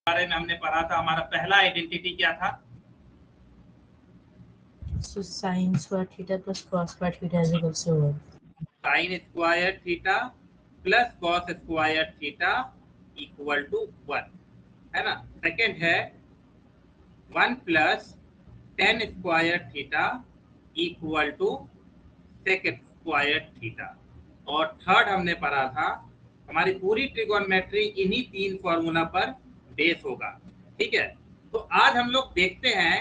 बारे में हमने पढ़ा था। हमारा पहला आइडेंटिटी क्या था? So sin square theta plus cos square theta is equals to 1. Sine square theta plus cos square theta equal to 1, है ना। सेकेंड है 1 plus tan square theta equal to sec square theta. और third हमने पढ़ा था हमारी पूरी trigonometry इन्हीं तीन फॉर्मूला पर बेस होगा, ठीक है। तो आज हम लोग देखते हैं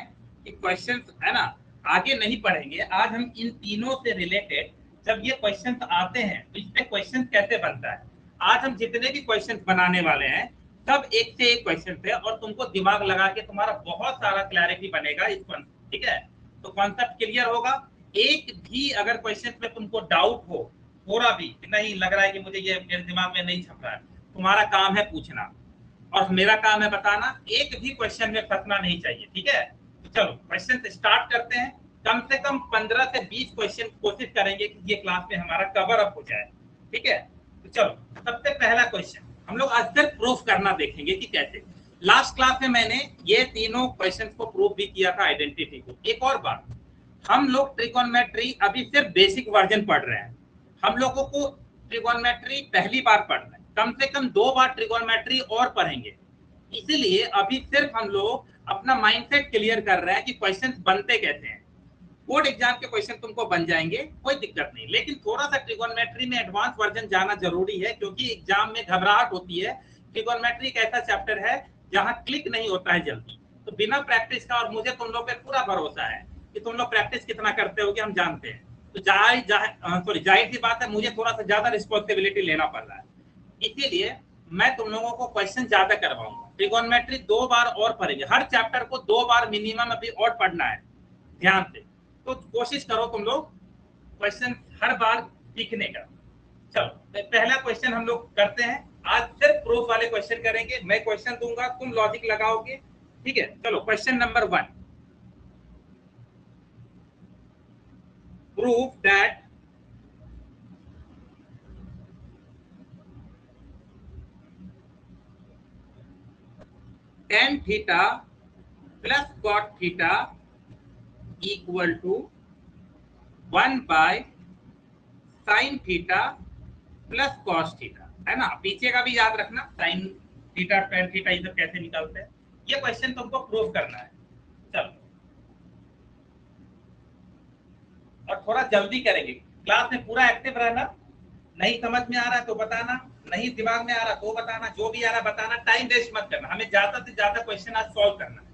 कि क्वेश्चंस, है ना, आगे नहीं पढ़ेंगे। आज हम इन तीनों से रिलेटेड जब ये क्वेश्चंस आते हैं तो इसमें क्वेश्चन कैसे बनता है, आज हम जितने भी क्वेश्चंस बनाने वाले हैं सब एक से एक क्वेश्चन है और तुमको दिमाग लगा के तुम्हारा बहुत सारा क्लैरिटी बनेगा इस कॉन्सेप्ट, ठीक है। तो कॉन्सेप्ट क्लियर होगा। एक भी अगर क्वेश्चन में तुमको डाउट हो, थोड़ा भी नहीं लग रहा है कि मुझे ये मेरे दिमाग में नहीं छप रहा है, तुम्हारा काम है पूछना और मेरा काम है बताना। एक भी क्वेश्चन में फंसना नहीं चाहिए, ठीक है। तो चलो क्वेश्चन स्टार्ट करते हैं। कम से कम 15 से 20 क्वेश्चन कोशिश करेंगे कि ये क्लास में हमारा कवर अप हो जाए, ठीक है। तो चलो सबसे पहला क्वेश्चन हम लोग आज सिर्फ प्रूफ करना देखेंगे कि कैसे। लास्ट क्लास में मैंने ये तीनों क्वेश्चन को प्रूफ भी किया था आइडेंटिटी को। एक और बात, हम लोग ट्रिगोनोमेट्री अभी सिर्फ बेसिक वर्जन पढ़ रहे हैं। हम लोगों को ट्रिगोनोमेट्री पहली बार पढ़ रहे हैं, कम से कम 2 बार ट्रिगोनोमेट्री और पढ़ेंगे। इसीलिए अभी सिर्फ हम लोग अपना माइंडसेट क्लियर कर रहे हैं कि क्वेश्चंस बनते कैसे हैं। बोर्ड एग्जाम के क्वेश्चन तुमको बन जाएंगे, कोई दिक्कत नहीं, लेकिन थोड़ा सा ट्रिगोनोमेट्री में एडवांस वर्जन जाना जरूरी है क्योंकि एग्जाम में घबराहट होती है। ट्रिगोनोमेट्री एक ऐसा चैप्टर है जहां क्लिक नहीं होता है जल्दी। तो बिना प्रैक्टिस का, और मुझे तुम लोग पे पूरा भरोसा है कि तुम लोग प्रैक्टिस कितना करते होगे हम जानते हैं, तो जाहिर सी बात है मुझे थोड़ा सा ज्यादा रिस्पॉन्सिबिलिटी लेना पड़ रहा है। इसीलिए मैं तुम लोगों को क्वेश्चन ज्यादा करवाऊंगा। ट्रिगोनोमेट्री 2 बार और पढ़ेंगे, हर चैप्टर को 2 बार मिनिमम अभी और पढ़ना है, ध्यान से। तो कोशिश करो तुम लोग क्वेश्चन हर बार सीखने का। चलो पहला क्वेश्चन हम लोग करते हैं। आज सिर्फ प्रूफ वाले क्वेश्चन करेंगे, मैं क्वेश्चन दूंगा, तुम लॉजिक लगाओगे, ठीक है। चलो question number 1, proof that tan theta plus cot theta equal to 1 by sine theta plus cos theta, है ना। पीछे का भी याद रखना, साइन थीटा tan थीटा ये सब कैसे निकलते हैं, ये क्वेश्चन तुमको प्रूव करना है। चलो और थोड़ा जल्दी करेंगे, क्लास में पूरा एक्टिव रहना। नहीं समझ में आ रहा है तो बताना, नहीं दिमाग में आ रहा तो बताना, जो भी आ रहा बताना, टाइम वेस्ट मत करना। हमें ज्यादा से ज्यादा क्वेश्चन आज सॉल्व करना है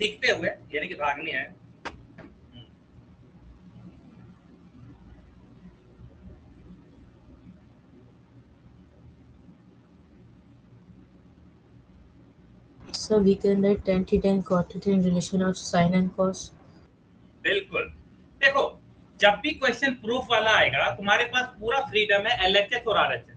सीखते हुए, यानी कि भागनी है। So we can write tan theta and cot theta in relation of sin and cos. बिल्कुल। देखो जब भी क्वेश्चन प्रूफ वाला आएगा तुम्हारे पास पूरा फ्रीडम है, एलएचएस और आरएचएस,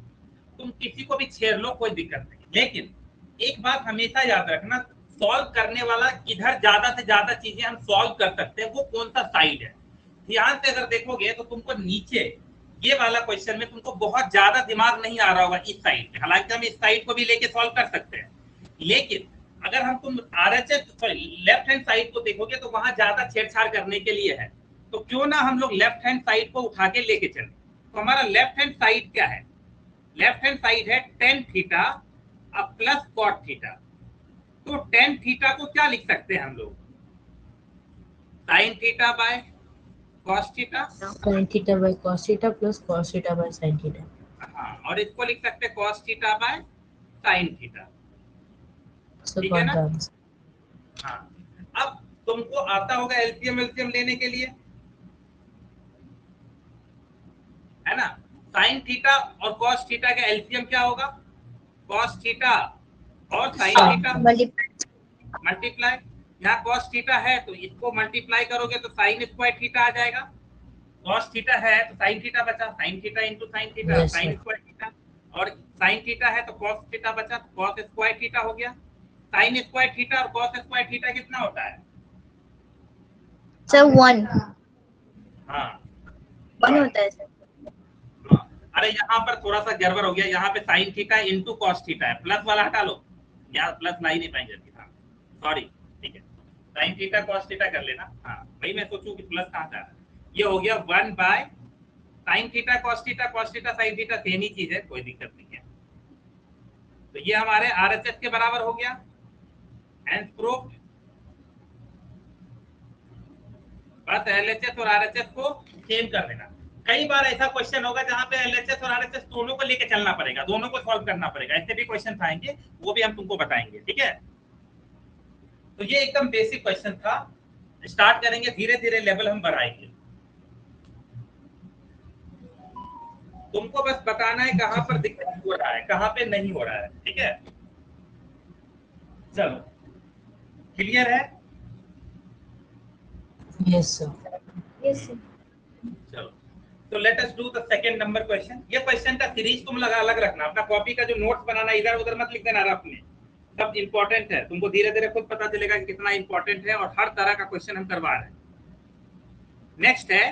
तुम किसी को भी छेड़ लो, कोई दिक्कत नहीं। लेकिन एक बात हमेशा याद रखना, सॉल्व करने वाला इधर ज्यादा से ज्यादा चीजें हम सॉल्व कर सकते हैं, वो कौन सा साइड है। ध्यान से अगर देखोगे तो तुमको नीचे ये वाला क्वेश्चन में तुमको बहुत ज्यादा दिमाग नहीं आ रहा होगा इस साइड में, हालांकि हम इस साइड को भी लेके सॉल्व कर सकते हैं। लेकिन अगर हम तुम RHS sorry left hand side को देखोगे तो वहां ज्यादा छेड़छाड़ करने के लिए है। तो क्यों ना हम लोग लेफ्ट हैंड साइड को उठा के लेके चले। तो हमारा लेफ्ट हैंड साइड क्या है, लेफ्ट हैंड साइड है tan थीटा अब प्लस cot थीटा। तो tan थीटा को क्या लिख सकते हैं हम लोग, sin theta by cos theta, Sin theta by cos theta plus cos theta by sin theta. हाँ, और इसको लिख सकते हैं cos theta by sin theta, So ठीक है got ना। the answer. हाँ, अब तुमको आता होगा एलसीएम एलसीएम लेने के लिए, है ना। sin थीटा और cos थीटा का एलसीएम क्या होगा, cos थीटा और sin थीटा मल्टीप्लाई। यहाँ cos थीटा है तो इसको मल्टीप्लाई करोगे तो sin स्क्वायर थीटा आ जाएगा। cos थीटा है तो sin थीटा बचा, sin theta into sin theta, Yes, sin sir. Square theta, और sin थीटा है तो cos थीटा बचा, cos स्क्वायर थीटा हो गया। sin स्क्वायर थीटा और cos स्क्वायर थीटा कितना होता है, सर 1 हाँ 1 होता है सर। हाँ। अरे यहाँ पर थोड़ा सा गड़बड़ हो गया, यहाँ पे sign theta into cos theta है, प्लस वाला हटा लो, यहाँ प्लस ला ही नहीं पाएंगे, हाँ सॉरी, ठीक है, साइन थीटा कॉस थीटा कर लेना, हाँ वही मैं सोचूं कि प्लस कहाँ था, ये हो गया 1 by sine theta cos theta sine theta same ही चीज है, कोई दिक्कत नहीं है। तो ये हमारे आरएचएस के बराबर हो गया, एंड प्रूफ। बस एलएचएस और आरएचएस को सेम कर देना। कई बार ऐसा क्वेश्चन होगा जहां पे एलएचएस और आरएचएस दोनों को लेके चलना पड़ेगा, दोनों को सॉल्व करना पड़ेगा, ऐसे भी क्वेश्चन आएंगे, वो भी हम तुमको बताएंगे, ठीक है। तो ये एकदम बेसिक क्वेश्चन था, स्टार्ट करेंगे धीरे धीरे, लेवल हम बढ़ाएंगे। तुमको बस बताना है कहां पर दिक्कत हो रहा है, कहां पे नहीं हो रहा है, ठीक है। चलो क्लियर है? Yes, sir. Yes, sir. चलो तो let us do the second number question. ये क्वेश्चन का सीरीज तुम लगा अलग रखना, अपना कॉपी का जो नोट्स बनाना इधर उधर मत लिख देना रफ में, सब इंपॉर्टेंट है, तुमको धीरे धीरे खुद पता चलेगा कि कितना इंपॉर्टेंट है, और हर तरह का क्वेश्चन हम करवा रहे हैं। नेक्स्ट है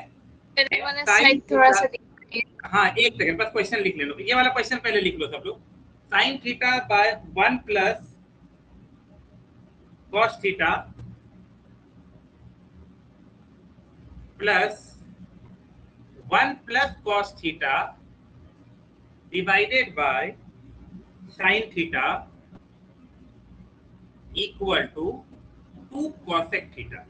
साइड थोड़ा सा दिखाइए। हाँ एक सेकंड बस क्वेश्चन लिख ले लो, ये वाला क्वेश्चन पहले लिख लो सब लोग। Sine theta by 1 plus cos theta plus 1 plus cos theta divided by sine theta equal to 2 cosec theta.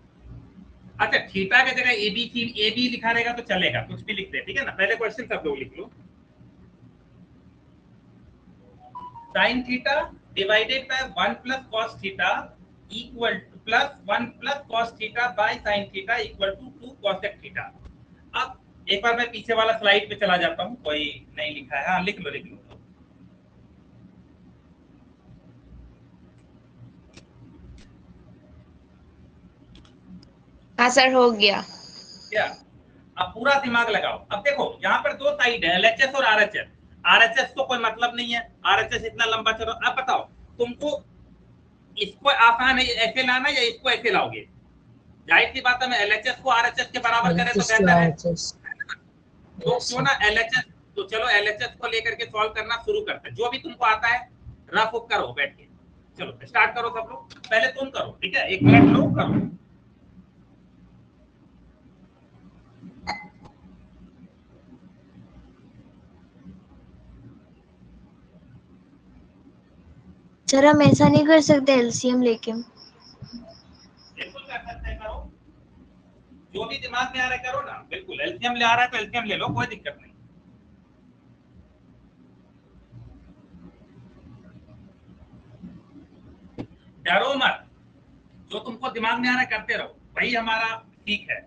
अच्छा थीटा की जगह एबी लिखा रहेगा तो चलेगा, कुछ भी लिख दे, ठीक है ना। पहले क्वेश्चन सब लोग लिख लो, sine theta divided by 1 plus cos theta equal to plus 1 plus cos theta by sine theta equal to 2 cosec theta. अब एक बार मैं पीछे वाला स्लाइड पे चला जाता हूँ, कोई नहीं लिखा है, हाँ लिख लो लिख लो। हाँ सर हो गया। क्या अब पूरा दिमाग लगाओ। अब देखो यहाँ पर दो साइड है, एलएचएस और आरएचएस। आरएचएस को कोई मतलब नहीं है, आरएचएस इतना लंबा चलो। अब बताओ तुमको इसको आसान है ऐसे लाना या इसको ऐसे लाओगे? जाहिर सी बात है, मैं एलएचएस को आरएचएस के बराबर करें तो LHS to बेहतर है। RHS. तो Yes, क्यों ना एलएचएस, तो चलो एलएचएस को लेकर के सॉल्व करना शुरू करते हैं। जो भी तुमको आता है रफ उफ करो बैठ के, चलो स्टार्ट करो सब लोग, पहले तुम करो, ठीक है, 1 मिनट लो करो। सर हम ऐसा नहीं कर सकते एलसीएम लेके? बिल्कुल कर सकते हैं, करो जो भी दिमाग में आ रहा है करो ना, बिल्कुल एलसीएम ले आ रहा है तो एलसीएम ले लो, कोई दिक्कत नहीं। डरो मत, जो तुमको दिमाग में आ रहा है करते रहो, वही हमारा ठीक है।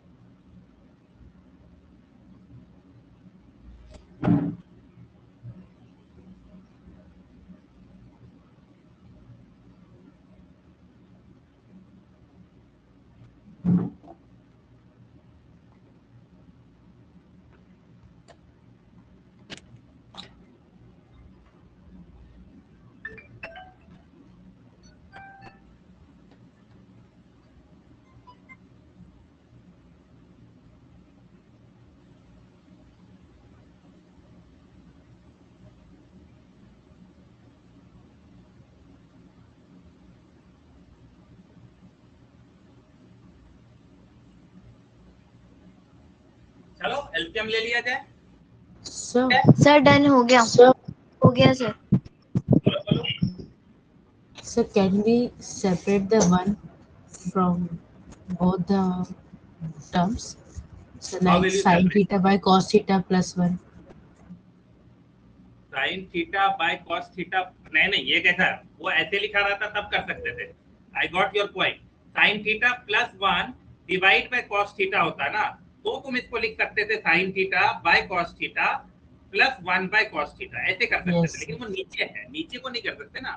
चलो एलसीएम ले लिया जाए। Sir. सर डन हो गया। Sir. हो गया सर। बोलो बोलो। Sir, can we separate the one from both the terms? So How will like you sin separate? theta by cos theta plus 1. Sign theta by cos theta, नहीं ये कैसा है, वो ऐसे लिखा रहता तब कर सकते थे। आई got your point. Sign theta plus 1 divide by cos theta होता ना, तो तुम इसको लिख सकते थे sign theta by cos theta plus 1 by cos theta, ऐसे कर सकते थे। लेकिन वो नीचे है, नीचे को नहीं कर सकते ना,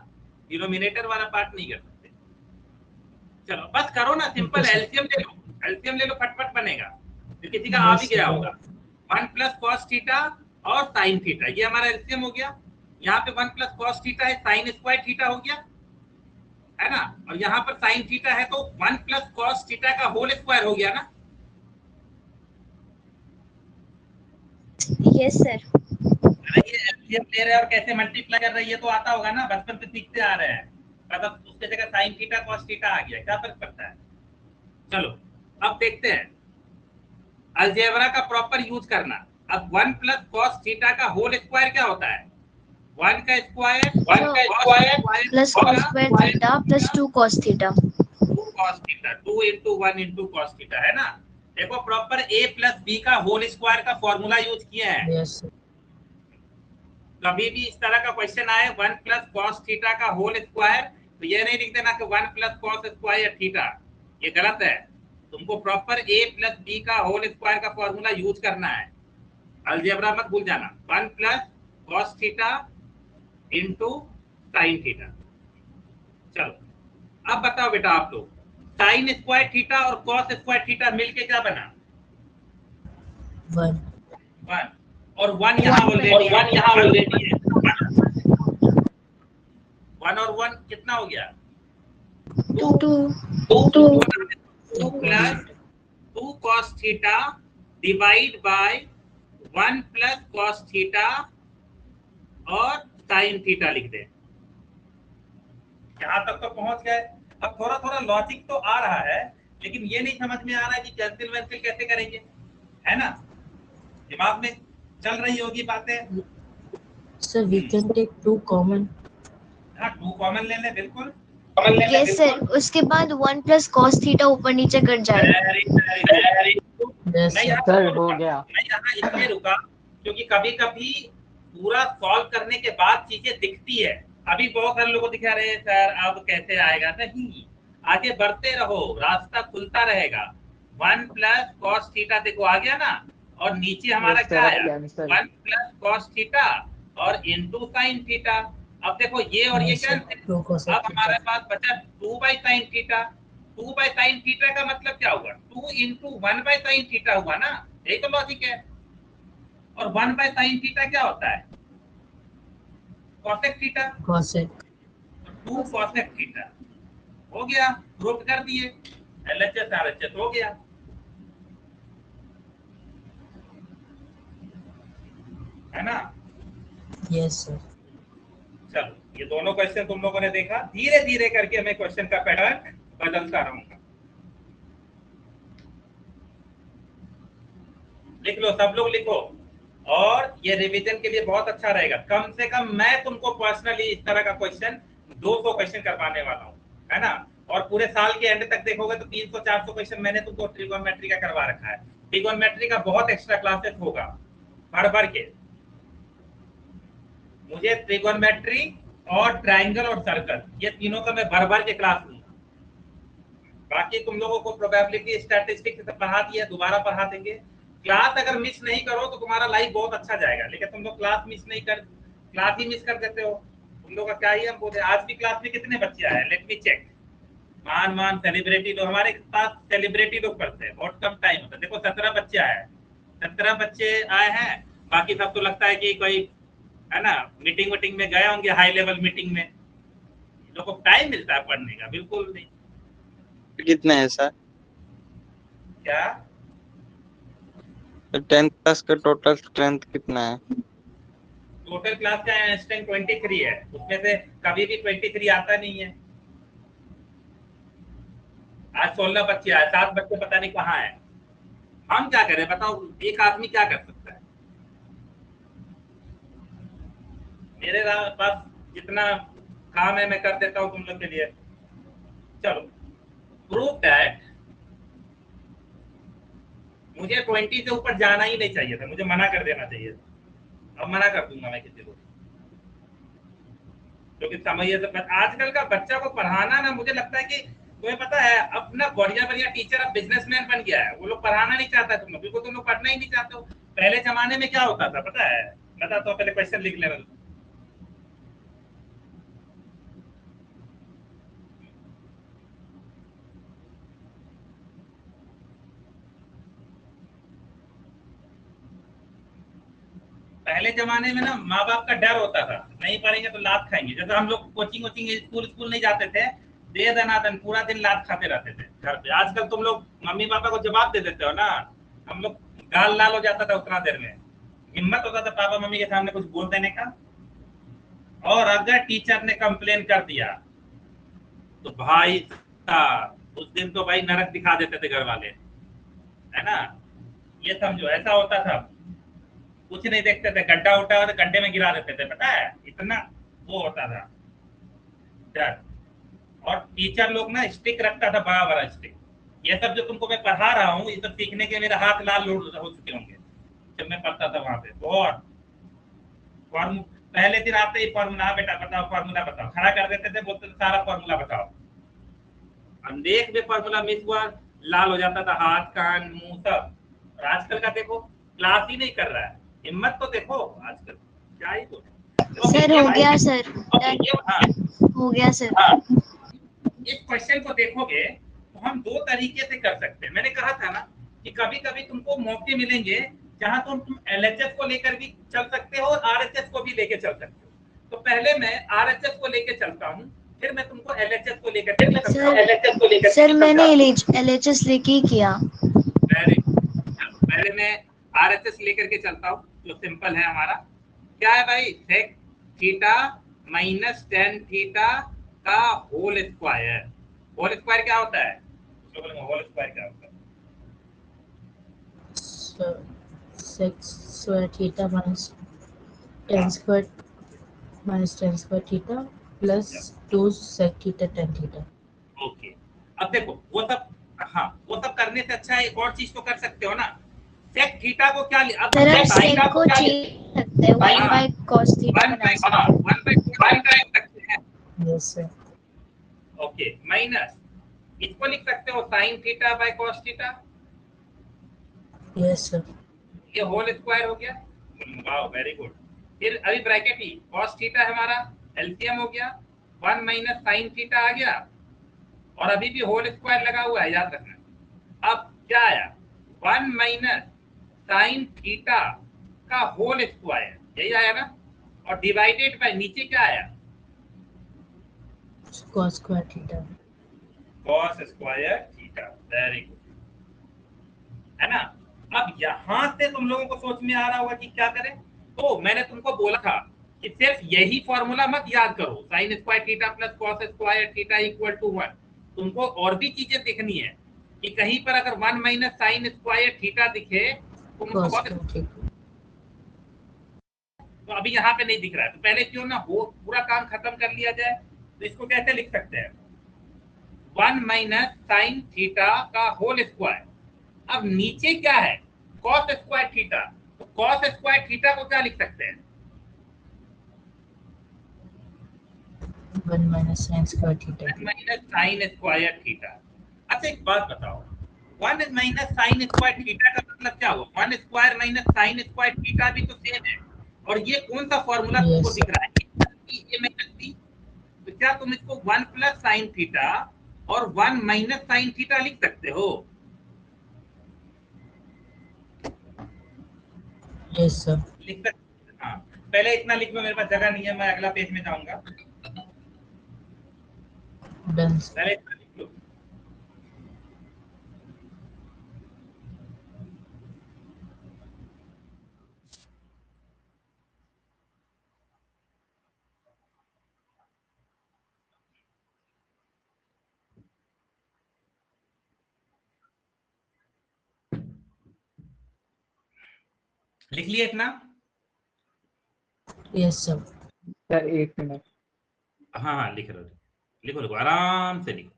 डिनोमिनेटर वाला पार्ट नहीं कर सकते। चलो बस करो ना, सिंपल एलसीएम ले लो, एलसीएम ले लो, फटफट बनेगा। तो किसी का आ भी गया होगा, 1 प्लस कॉस थीटा और साइन थीटा, ये हमारा एलसीएम हो गया। यहाँ पे 1 प्लस कॉस थीटा है, साइन स्क्वायर थीटा हो गया, है ना, और यहाँ पर साइन थीटा है तो 1 प्लस कॉस थीटा का होल स्क्वायर हो गया ना। Yes sir. ये एलसीएम ले रहे हैं और कैसे मल्टीप्लाई कर रहे हैं ये तो आता होगा ना, बचपन से सीखते आ रहे हैं। मतलब उसके जगह साइन थीटा कॉस थीटा आ गया, क्या फर्क पड़ता है। चलो अब देखते हैं अलजेब्रा का प्रॉपर यूज करना। अब 1 प्लस कॉस थीटा का होल स्क्वायर क्या होता है? 1 का square plus cos square theta plus 2 cos theta. 2 cos theta, 2 into 1 into cos theta, है ना। देखो प्रॉपर a प्लस b का होल स्क्वायर का फॉर्मूला यूज किए हैं। Yes sir. कभी भी इस तरह का क्वेश्चन आए 1 प्लस कॉस थीटा का होल स्क्वायर, तो ये नहीं लिख देना कि 1 प्लस कॉस स्क्वायर थीटा, ये गलत है। तुमको प्रॉपर a प्लस b का होल स्क्वायर का फॉर्मूला यूज करना है। अलजेब्रा मत भूल जाना। 1 plus cos theta into sine theta. चलो अब बताओ बेटा आप लोग, साइन स्क्वायर थीटा और कॉस स्क्वायर थीटा मिलके क्या बना? 1 और 1 यहाँ ऑलरेडी है। 1 और 1 कितना हो गया? 2 plus 2 cos theta divide bye 1 plus cos theta और साइन थीटा लिख दे। यहाँ तक तो पहुंच गए। अब थोड़ा थोड़ा लॉजिक तो आ रहा है, लेकिन ये नहीं समझ में आ रहा है कि कैंसिल वैंसिल कैसे करेंगे, है ना। दिमाग में चल रही होगी बातें। Sir we can take 2 common. हाँ 2 कॉमन ले ले, बिल्कुल। यस सर, उसके बाद 1 प्लस कॉस थीटा ऊपर नीचे कट जाएगा। यस मैं यहाँ सर। हो गया। मैं यहाँ इसलिए रुका क्योंकि कभी कभी पूरा सॉल्व करने के बाद चीजें दिखती है। अभी बहुत सारे लोगों को दिखा रहे हैं सर अब कैसे आएगा, नहीं, आगे बढ़ते रहो, रास्ता खुलता रहेगा। 1 प्लस कॉस थीटा देखो आ गया ना, और नीचे हमारा क्या आया? 1 प्लस कॉस थीटा और इंटू साइन थीटा। अब देखो ये और ये कैंसिल, अब हमारे पास बचा 2 by sine theta. 2 by sine theta का मतलब क्या हुआ? 2 इंटू 1 बाई साइन थीटा हुआ ना, यही तो लॉजिक है। और 1 बाई साइन थीटा क्या होता है? Cosec theta. Cosec 2 cosec theta हो गया, प्रूव कर दिए। एलएचएस आरएचएस हो गया, है ना। Yes sir. चलो ये दोनों क्वेश्चन तुम लोगों ने देखा, धीरे धीरे करके मैं क्वेश्चन का पैटर्न बदलता रहूंगा। लिख लो, सब लोग लिखो, और ये रिवीजन के लिए बहुत अच्छा रहेगा। कम से कम मैं तुमको पर्सनली इस तरह का क्वेश्चन 200 क्वेश्चन करवाने वाला हूँ, है ना। और पूरे साल के एंड तक देखोगे तो 300-400 क्वेश्चन मैंने तुमको ट्रिगोनोमेट्री का करवा रखा है। ट्रिगोनोमेट्री का बहुत एक्स्ट्रा क्लासेस होगा भर भर के। मुझे ट्रिगोनोमेट्री और ट्रायंगल और सर्कल, ये तीनों का मैं भर भर के क्लास लूंगा। बाकी तुम लोगों को प्रोबेबिलिटी स्टैटिस्टिक्स पढ़ा दिया, दोबारा पढ़ा देंगे। क्लास अगर मिस नहीं करो तो तुम्हारा लाइफ बहुत अच्छा जाएगा, लेकिन तुम लोग क्लास ही मिस कर देते हो। तुम लोग का क्या ही हम बोलते हैं। आज भी क्लास में कितने बच्चे आए? Let me check. मान सेलिब्रिटी लोग, हमारे पास सेलिब्रिटी लोग पढ़ते हैं, बहुत कम टाइम होता है। देखो 17 बच्चे आए हैं, 17 बच्चे आए हैं। बाकी सब तो लगता है कि कोई, है ना, मीटिंग में गए होंगे, हाई लेवल मीटिंग में। लोगों को टाइम मिलता है पढ़ने का? बिल्कुल नहीं। कितना है सर? क्या 10th क्लास का टोटल स्ट्रेंथ कितना है? टोटल क्लास का स्ट्रेंथ 23 है, उसमें से कभी भी 23 आता नहीं है। आज 16 बच्चे आए, 7 बच्चे पता नहीं कहाँ है। हम क्या करें बताओ, एक आदमी क्या कर सकता है? मेरे पास जितना काम है मैं कर देता हूँ तुम लोग के लिए। चलो, प्रूव दैट मुझे 20 से ऊपर जाना ही नहीं चाहिए था, मुझे मना कर देना चाहिए था। अब मना कर दूंगा मैं किसी को, क्योंकि समझिए तो आजकल का बच्चा को पढ़ाना ना, मुझे लगता है कि तुम्हें पता है अपना बढ़िया टीचर अब बिजनेसमैन बन गया है। वो लोग पढ़ाना नहीं चाहता, तुम लोग बिल्कुल, तुम लोग पढ़ना ही नहीं चाहते हो। पहले जमाने में क्या होता था पता है? बताता हूँ, पहले क्वेश्चन लिख लेना। पहले जमाने में ना माँ बाप का डर होता था, नहीं पढ़ेंगे तो लात खाएंगे। जैसे हम लोग कोचिंग स्कूल नहीं जाते थे, दे दनादन पूरा दिन लात खाते रहते थे घर पे। आजकल तुम लोग मम्मी पापा को जवाब दे देते हो ना, हम लोग गाल लाल हो जाता था उतना देर में। हिम्मत होता था पापा मम्मी के सामने कुछ बोल देने का। और अगर टीचर ने कंप्लेन कर दिया तो भाई साहब उस दिन तो भाई नरक दिखा देते थे घर वाले, है ना। ये समझो ऐसा होता था, कुछ नहीं देखते थे, गड्ढा उठा और गड्ढे में गिरा देते थे, पता है, इतना वो होता था डर। और टीचर लोग ना स्टिक रखता था, बड़ा बड़ा स्टिक। ये सब जो तुमको मैं पढ़ा रहा हूँ, ये सब सीखने के मेरे हाथ लाल हो चुके होंगे जब मैं पढ़ता था वहां पे। बहुत पहले दिन आते ही फॉर्मूला, बेटा बताओ फॉर्मूला बताओ, खड़ा कर देते थे, बोलते थे सारा फॉर्मूला बताओ। हम देख भी फॉर्मूला मिस हुआ, लाल हो जाता था हाथ कान मुंह सब। और आजकल का देखो, क्लास ही नहीं कर रहा है, हिम्मत तो देखो आजकल, क्या ही बोले। सर हो गया सर, हाँ हो गया सर। हाँ, इस क्वेश्चन को देखोगे तो हम दो तरीके से कर सकते हैं। मैंने कहा था ना कि कभी कभी तुमको मौके मिलेंगे जहां तुम एलएचएस को लेकर भी चल सकते हो और आरएचएस को भी लेके चल सकते हो। तो पहले मैं आरएचएस को लेके चलता हूँ, फिर मैं तुमको एलएचएस को लेकर सर मैंने एलएचएस लेके ही किया। पहले मैं आरएचएस लेकर के चलता हूँ, जो सिंपल है हमारा। क्या है भाई, sec theta minus tan theta का होल स्क्वायर। होल स्क्वायर क्या होता है, होल स्क्वायर क्या होता है? sec square theta minus tan square theta plus 2 sec theta tan theta. Okay, अब देखो वो सब, हाँ वो सब करने से अच्छा है एक और चीज तो कर सकते हो ना। सेक थीटा को क्या, अब सर सेक सेक थीटा को चेंज सकते हैं, 1 बाय cos थीटा बना सकते हैं। Yes sir. ओके, माइनस इसको लिख सकते हो sign theta by cos theta. Yes sir. ये होल स्क्वायर हो गया। Wow very good. फिर अभी ब्रैकेट ही कॉस थीटा हमारा एलसीएम हो गया, 1 माइनस साइन थीटा आ गया, और अभी भी होल स्क्वायर लगा हुआ है, याद रखना। अब क्या आया, 1 माइनस साइन थीटा का होल स्क्वायर, यही आया ना, और डिवाइडेड बाय नीचे क्या आया, Cos square theta. Cos square theta. Very good, है ना। अब यहां से तुम लोगों को सोच में आ रहा होगा कि क्या करें। तो मैंने तुमको बोला था कि सिर्फ यही फॉर्मूला मत याद करो, sine square theta plus cos square theta equal to 1। तुमको और भी चीजें दिखनी है कि कहीं पर अगर 1 माइनस साइन स्क्वायर थीटा दिखे तो Cos square theta. तो अभी यहाँ पे नहीं दिख रहा है, तो पहले क्यों ना हो पूरा काम खत्म कर लिया जाए। तो इसको कैसे लिख सकते हैं, 1 माइनस साइन थीटा का होल स्क्वायर। अब नीचे क्या है, कॉस स्क्वायर थीटा, तो कॉस स्क्वायर थीटा को क्या लिख सकते हैं, 1 minus sin square theta. 1 minus sine square theta. अच्छा एक बात बताओ, 1 माइनस साइन स्क्वायर थीटा का मतलब क्या हुआ, 1 square minus sine square theta भी तो सेम है। और ये कौन सा फॉर्मूला तुमको Yes दिख sir. रहा है, ये माइनस सी। तो क्या तुम इसको 1 प्लस साइन थीटा और 1 माइनस साइन थीटा लिख सकते हो। Yes sir. लिख सकते, हाँ पहले इतना लिख लो, मेरे पास जगह नहीं है, मैं अगला पेज में जाऊंगा। Done. पहले इतना लिख लो। लिख लिए इतना, Yes sir. Sir 1 minute. हाँ हाँ लिख लो, लिखो लिखो आराम से लिखो।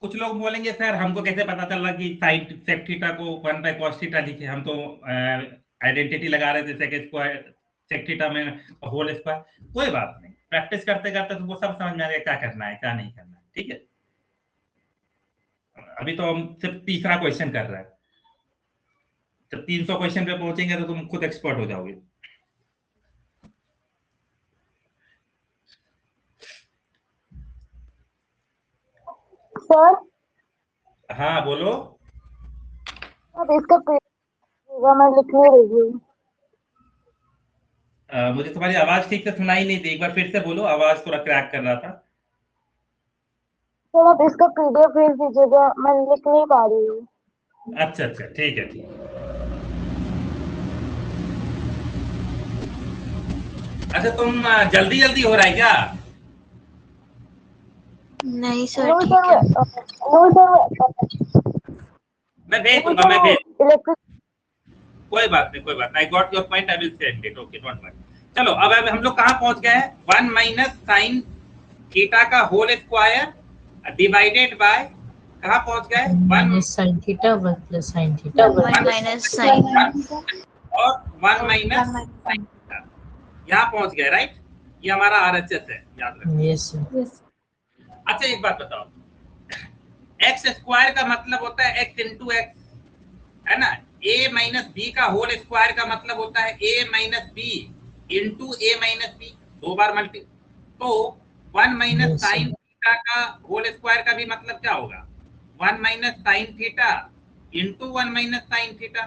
कुछ लोग बोलेंगे सर हमको कैसे पता चल रहा कि साइन सेक थीटा को 1 बाय कॉस थीटा लिखे, हम तो आइडेंटिटी लगा रहे थे सेक स्क्वायर सेक थीटा में होल स्क्वायर। कोई बात नहीं, प्रैक्टिस करते करते तुमको सब समझ में आ जाएगा क्या करना है क्या नहीं करना है, ठीक है। अभी तो हम सिर्फ तीसरा क्वेश्चन कर रहे हैं, जब 300 क्वेश्चन पे पहुंचेंगे तो तुम खुद एक्सपर्ट हो जाओगे। सर हाँ बोलो। अब इसका पेपर मैं लिखने रही हूँ। मुझे तुम्हारी आवाज ठीक से सुनाई नहीं दी, एक बार फिर से बोलो, आवाज थोड़ा क्रैक कर रहा था। सर आप इसका PDF भेज दीजिएगा, मैं लिख नहीं पा रही हूँ। अच्छा अच्छा, ठीक है ठीक है। अच्छा, तुम जल्दी जल्दी हो रहा है क्या? नहीं सर नो ठीक है। सर, मैं भेज दूंगा, मैं भेज, इलेक्ट्रिक कोई बात नहीं कोई बात नहीं। I got your point, I will send it, okay don't worry. चलो अब हम लोग कहाँ पहुंच गए हैं? 1 माइनस साइन थीटा का होल स्क्वायर डिवाइडेड बाय, कहाँ पहुंच गए? 1 minus sine theta 1 plus sine theta 1 minus sine. और 1 माइनस साइन थीटा, यहाँ पहुंच गए, राइट? ये हमारा RHS है, याद रखो। Yes sir. अच्छा एक बात बताओ, एक्स स्क्वायर का मतलब होता है एक्स इंटू एक्स, है ना? a माइनस बी का होल स्क्वायर का मतलब होता है a minus b into a minus b, 2 बार मल्टी। तो 1 minus Yes, sine sir. Theta का होल स्क्वायर का भी मतलब क्या होगा? 1 minus sine theta into 1 minus sine theta.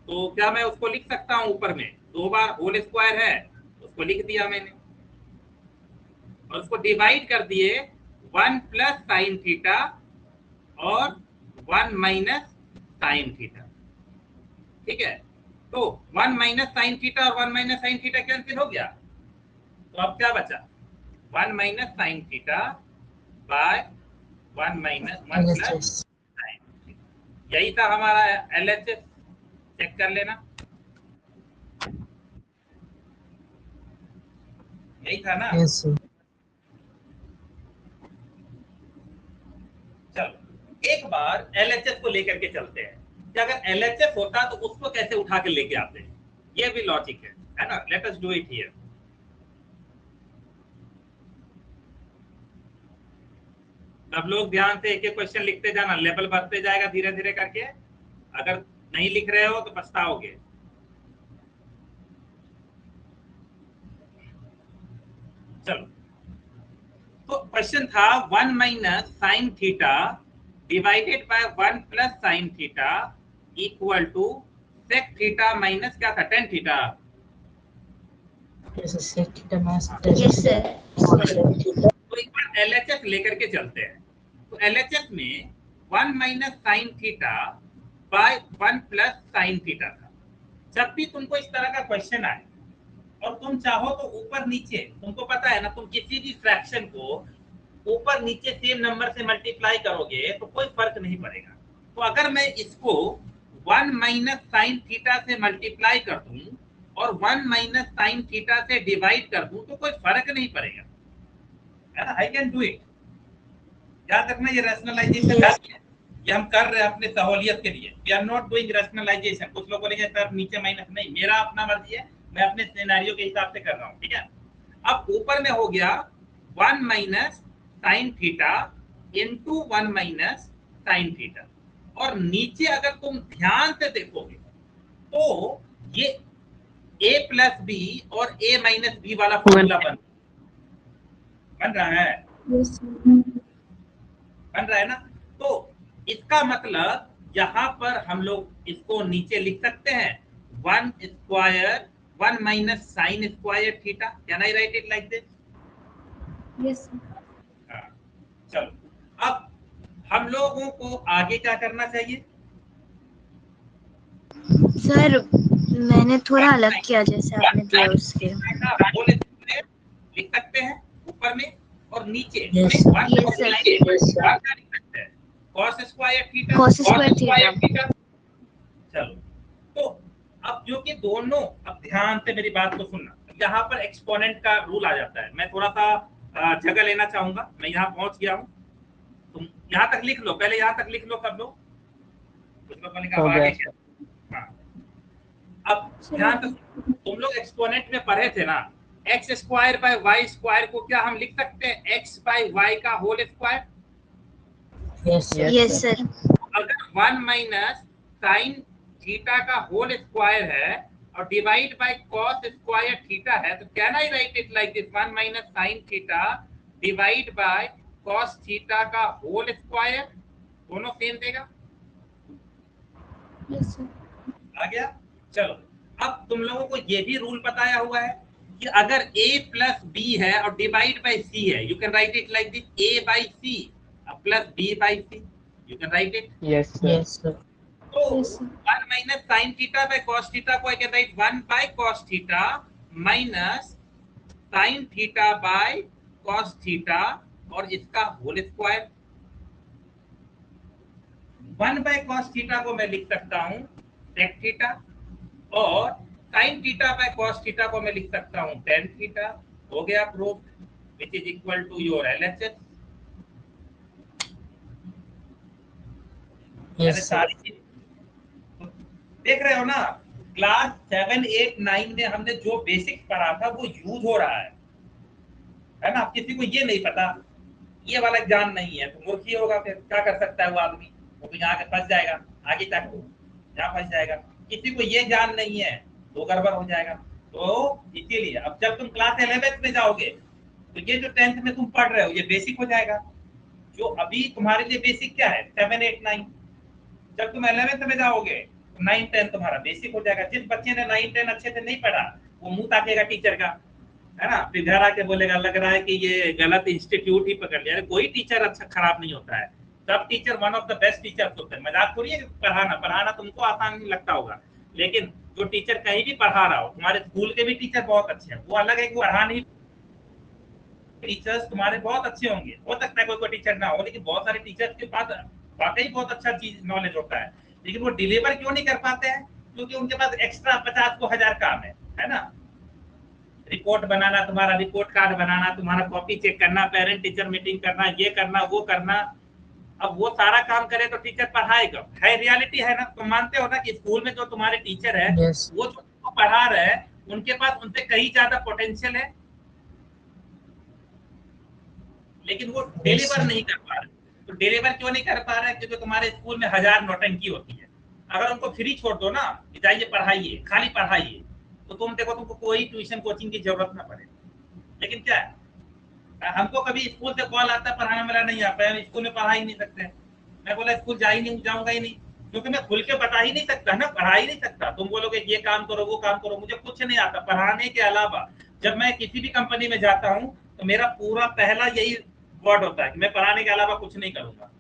तो क्या मैं उसको लिख सकता हूँ ऊपर में? 2 बार होल स्क्वायर है, उसको लिख दिया मैंने, और उसको डिवाइड कर दिए 1 प्लस साइन थीटा और 1 माइनस साइन थीटा, ठीक है? तो 1 माइनस साइन थीटा और 1 माइनस साइन थीटा कैंसिल हो गया, तो अब क्या बचा? 1 minus sine theta by 1 minus 1 plus LHS. Sine theta. यही था हमारा LHS, चेक कर लेना, यही था ना? Yes, sir. चलो एक बार LHS को लेकर के चलते हैं कि अगर LHS होता तो उसको कैसे उठा के लेके आते हैं, ये भी लॉजिक है ना? Let us do it here. सब लोग ध्यान से एक एक क्वेश्चन लिखते जाना, लेवल बढ़ते जाएगा धीरे धीरे करके। अगर नहीं लिख रहे हो तो पछताओगे। चलो, तो क्वेश्चन था 1 minus sine theta divided by 1 plus sine theta equal to sec theta minus क्या था, tan theta. Yes, sir. Sec theta minus yes sir. तो एक बार LHS लेकर के चलते हैं। तो LHS में 1 minus sine theta by 1 plus sine theta था। जब भी तुमको इस तरह का क्वेश्चन आए और तुम चाहो तो ऊपर नीचे, तुमको पता है ना, तुम किसी भी फ्रैक्शन को ऊपर नीचे सेम नंबर से मल्टीप्लाई करोगे तो कोई फर्क नहीं पड़ेगा। तो अगर मैं इसको 1 माइनस साइन थीटा से मल्टीप्लाई कर दूं और 1 माइनस साइन थीटा से डिवाइड कर दूं तो कोई फर्क नहीं पड़ेगा, है ना? I can do it. याद रखना ये रैशनलाइजेशन ये हम कर रहे हैं अपने सहूलियत के लिए। We are not doing rationalisation. कुछ लोग बोलेंगे सर नीचे माइनस, नहीं, मेरा अपना मर्जी है, मैं अपने सिनेरियो के हिसाब से कर रहा हूँ, ठीक है? अब ऊपर में हो गया 1 minus sine theta into 1 minus sine theta, और नीचे अगर तुम ध्यान से देखोगे तो ये a प्लस बी और a माइनस बी वाला फॉर्मूला बन रहा है, बन रहा है ना? तो इसका मतलब यहाँ पर हम लोग इसको नीचे लिख सकते हैं 1 square 1 minus sine square theta. Can I write it like this? Yes हाँ, चलो अब हम लोगों को आगे क्या करना चाहिए? सर, मैंने थोड़ा अलग किया जैसे आपने दिया उसके। होल स्क्वायर लिख सकते हैं ऊपर में, और नीचे Yes, sir. Yes, sir. cos square theta. Cos square theta। चलो, तो अब जो कि दोनों, अब ध्यान से मेरी बात को सुनना, यहाँ पर एक्सपोनेंट का रूल आ जाता है। मैं थोड़ा सा जगह लेना चाहूंगा, मैं यहाँ पहुंच गया हूँ, तुम यहाँ तक लिख लो, पहले यहाँ तक लिख लो सब लोग। कुछ लोग बोलेंगे अब आगे क्या? हाँ, अब ध्यान से, तुम लोग एक्सपोनेंट में पढ़े थे ना, x square by y square को क्या हम लिख सकते हैं? एक्स बाय वाई का whole square. Yes, sir. Yes sir. अगर 1 माइनस साइन थीटा का होल स्क्वायर है और divide by cos square theta है, तो can I write it like this 1 minus sine theta divide by cos theta का whole square, दोनों same देगा। Yes sir. आ गया? चलो, अब तुम लोगों को ये भी रूल बताया हुआ है कि अगर a प्लस b है और डिवाइड बाय c है, you can write it like this, a by c plus b by c, you can write it. Yes, sir. Yes, sir. तो 1 minus sine theta by cos theta को I can write 1 by cos theta minus sine theta by cos theta और इसका whole square. 1 by cos theta को मैं लिख सकता हूं sec theta और sine theta by cos theta को मैं लिख सकता हूं टेन थीटा। हो गया proof, which is equal to your LHS. Yes, sir. सारी चीज देख रहे हो ना, क्लास 7, 8, 9 में हमने जो बेसिक्स पढ़ा था वो यूज हो रहा है ना। किसी को ये नहीं पता, ये वाला ज्ञान नहीं है तो मूर्ख ही होगा, फिर क्या कर सकता है वो आदमी, वो तो यहाँ के फंस जाएगा, आगे तक यहाँ फंस जाएगा। किसी को ये ज्ञान नहीं है तो गड़बड़ हो जाएगा। तो इसीलिए अब जब तुम क्लास 11th में जाओगे तो ये जो 10th में तुम पढ़ रहे हो ये बेसिक हो जाएगा। जो अभी तुम्हारे लिए बेसिक क्या है 7, 8, 9, जब तुम 11th में जाओगे तो 9, 10 तुम्हारा बेसिक हो जाएगा। जिस बच्चे ने 9, 10 अच्छे से नहीं पढ़ा वो मुंह ताकेगा टीचर का, है ना, फिर घर आके बोलेगा लग रहा है कि ये गलत इंस्टीट्यूट ही पकड़ लिया। कोई टीचर अच्छा खराब नहीं होता है, सब teacher one of the best teachers होते हैं। मजाक थोड़ी है, पढ़ाना तुमको आसान नहीं लगता होगा, लेकिन जो टीचर कहीं भी पढ़ा रहा हो, तुम्हारे स्कूल के भी टीचर बहुत अच्छे हैं, वो अलग है कि पढ़ा नहीं, टीचर्स तुम्हारे बहुत अच्छे होंगे, हो सकता है कोई टीचर ना हो, लेकिन बहुत सारे टीचर्स के पास वाकई बहुत अच्छा चीज नॉलेज होता है, लेकिन वो डिलीवर क्यों नहीं कर पाते हैं? क्योंकि उनके पास एक्स्ट्रा 50 को 1000 काम है ना। रिपोर्ट बनाना, तुम्हारा रिपोर्ट कार्ड बनाना, तुम्हारा कॉपी चेक करना, पेरेंट टीचर मीटिंग करना, ये करना वो करना। अब वो सारा काम करे तो टीचर पढ़ाए कब? है रियलिटी है ना। तुम मानते हो ना कि स्कूल में जो तुम्हारे टीचर है Yes. वो जो पढ़ा रहे हैं उनके पास उनसे कहीं ज्यादा पोटेंशियल है, लेकिन वो डिलीवर नहीं कर पा रहे। तो डिलीवर क्यों नहीं कर पा रहे? क्योंकि तुम्हारे स्कूल में 1000 नौटंकी होती है। अगर उनको फ्री छोड़ दो ना कि जाइए पढ़ाइए, खाली पढ़ाइए, तो तुम देखो तुमको कोई ट्यूशन कोचिंग की जरूरत ना पड़े। लेकिन क्या है, हमको कभी स्कूल से कॉल आता है पढ़ाने वाला नहीं आ पाया, स्कूल में पढ़ा ही नहीं सकते। मैं बोला स्कूल जा ही नहीं, जाऊंगा ही नहीं, क्योंकि मैं खुल के बता ही नहीं सकता ना, पढ़ा ही नहीं सकता। तुम बोलोगे ये काम करो वो काम करो, मुझे कुछ नहीं आता पढ़ाने के अलावा। जब मैं किसी भी कंपनी में जाता हूँ तो मेरा पूरा पहला यही वर्ड होता है कि मैं पढ़ाने के अलावा कुछ नहीं करूंगा।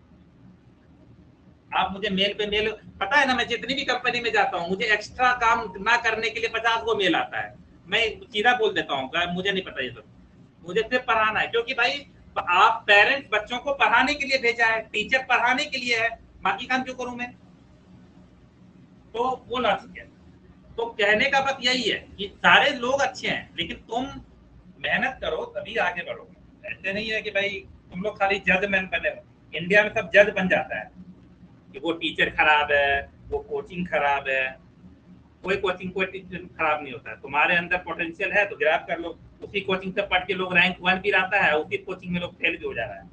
आप मुझे मेल पे मेल, पता है ना, मैं जितनी भी कंपनी में जाता हूँ मुझे एक्स्ट्रा काम ना करने के लिए 50 को मेल आता है। मैं सीधा बोल देता हूँ मुझे नहीं पता ये सब, मुझे सिर्फ पढ़ाना है। क्योंकि भाई आप पेरेंट्स बच्चों को पढ़ाने के लिए भेजा है, टीचर पढ़ाने के लिए है, बाकी काम क्यों करूं मैं? तो वो लॉजिक है। तो कहने का बात यही है कि सारे लोग अच्छे हैं, लेकिन तुम मेहनत करो तभी आगे बढ़ोगे। ऐसे नहीं है कि भाई तुम लोग खाली जजमेंट बने हो। इंडिया में सब जज बन जाता है कि वो टीचर खराब है, वो कोचिंग खराब है। कोई कोचिंग कोई टीचर खराब नहीं होता है। तुम्हारे अंदर पोटेंशियल है तो ग्रैब कर लो। उसी कोचिंग से पढ़ के लोग रैंक 1 भी आता है, उसी कोचिंग में लोग फेल भी हो जा रहा है।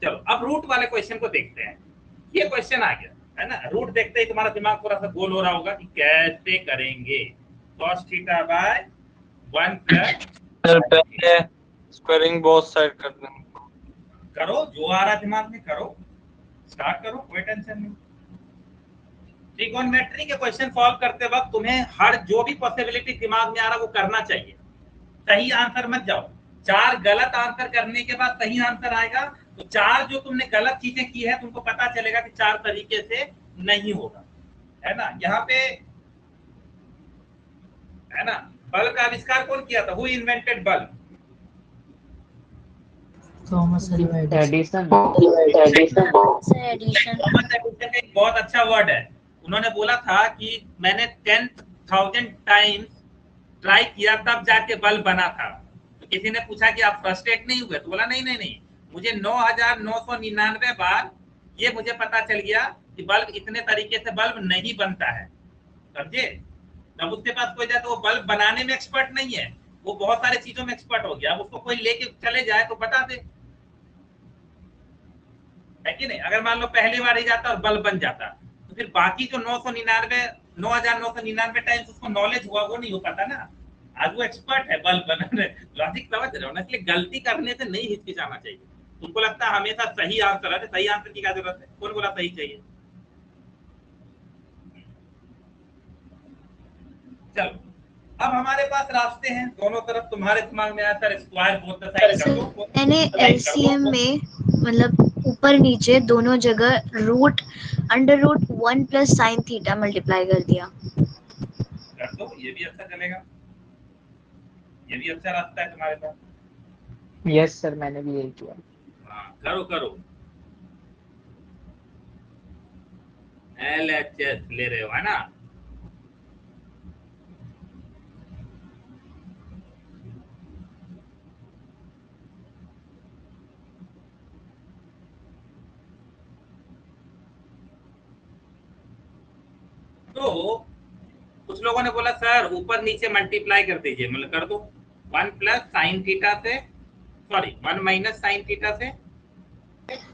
चलो अब रूट वाले क्वेश्चन को देखते हैं। ये क्वेश्चन आ गया है ना, रूट देखते ही तुम्हारा दिमाग थोड़ा सा गोल हो रहा होगा कि कैसे करेंगे। cos थीटा बाय 1 प्लस पहले स्क्वायरिंग बोथ साइड कर देंगे। करो, जो आ रहा दिमाग में करो, स्टार्ट करो, कोई टेंशन नहीं। ट्रिगोनोमेट्री के क्वेश्चन सॉल्व करते वक्त तुम्हें हर जो भी पॉसिबिलिटी दिमाग में आ रहा है वो करना चाहिए। सही आंसर मत जाओ। 4 गलत आंसर करने के बाद सही आंसर आएगा, तो 4 जो तुमने गलत चीजें की है तुमको पता चलेगा कि 4 तरीके से नहीं होगा, है ना। यहाँ पे है ना, बल्ब का आविष्कार कौन किया था? Who invented bulb? Thomas Alva Edison. Edison. Edison. Thomas Edison का एक बहुत अच्छा वर्ड है। उन्होंने बोला था कि मैंने 10,000 टाइम्स ट्राई किया तब जाके बल्ब बना था। तो किसी ने पूछा कि आप फ्रस्ट्रेट नहीं हुए? तो बोला नहीं, मुझे 9,999 बार ये मुझे पता चल गया कि बल्ब इतने तरीके से बल्ब नहीं बनता है। समझे? जब उसके पास कोई जाए तो वो बल्ब बनाने में एक्सपर्ट नहीं है, वो बहुत सारी चीजों में एक्सपर्ट हो गया। अब उसको कोई लेके चले जाए तो बता दे, है कि नहीं। अगर मान लो पहली बार ही जाता और बल्ब बन जाता तो फिर बाकी जो 9,999 टाइम्स उसको नॉलेज हुआ वो नहीं हो पाता ना। आज वो एक्सपर्ट है बल्ब बनाने। लॉजिक समझ रहे हो ना? इसलिए गलती करने से नहीं हिचकिचाना चाहिए। तुमको लगता है हमेशा सही आंसर है, सही आंसर की क्या जरूरत है? कौन बोला सही चाहिए? चलो अब हमारे पास रास्ते हैं दोनों तरफ। तुम्हारे दिमाग में आया sir square both the side कर दो। मैंने एलसीएम में मतलब ऊपर नीचे दोनों जगह root under root 1 plus sine theta multiply कर दिया। कर दो, ये भी अच्छा चलेगा, ये भी अच्छा रास्ता है तुम्हारे पास। यस सर, मैंने भी यही किया। हाँ करो करो। LHS ले रहे हो है ना? तो कुछ लोगों ने बोला सर ऊपर नीचे मल्टीप्लाई कर दीजिए, मतलब कर दो 1 प्लस साइन थीटा से, सॉरी 1 माइनस साइन थीटा से।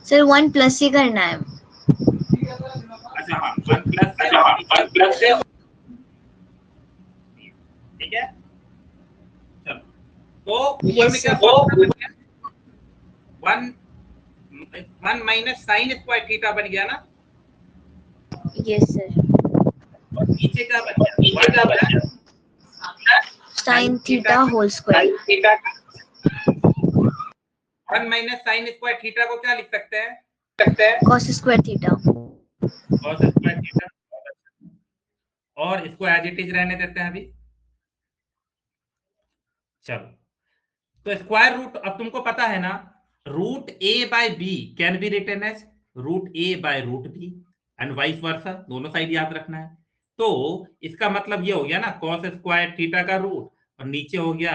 सर 1 प्लस ही करना है। अच्छा हाँ 1 प्लस से, ठीक है। चलो तो ऊपर में क्या formula 1 minus sine square theta बन गया ना? Yes sir. और नीचे क्या बन गया? Sine theta whole square. 1 minus sine square theta को क्या लिख सकते हैं? Cos square theta. Cos square theta. और इसको एज इट इज रहने देते हैं अभी। चलो तो स्क्वायर रूट, अब तुमको पता है ना root a by b can be written as root a by root b and vice versa, दोनों साइड याद रखना है। तो इसका मतलब ये हो गया ना कॉस स्क्वायर थीटा का रूट, और नीचे हो गया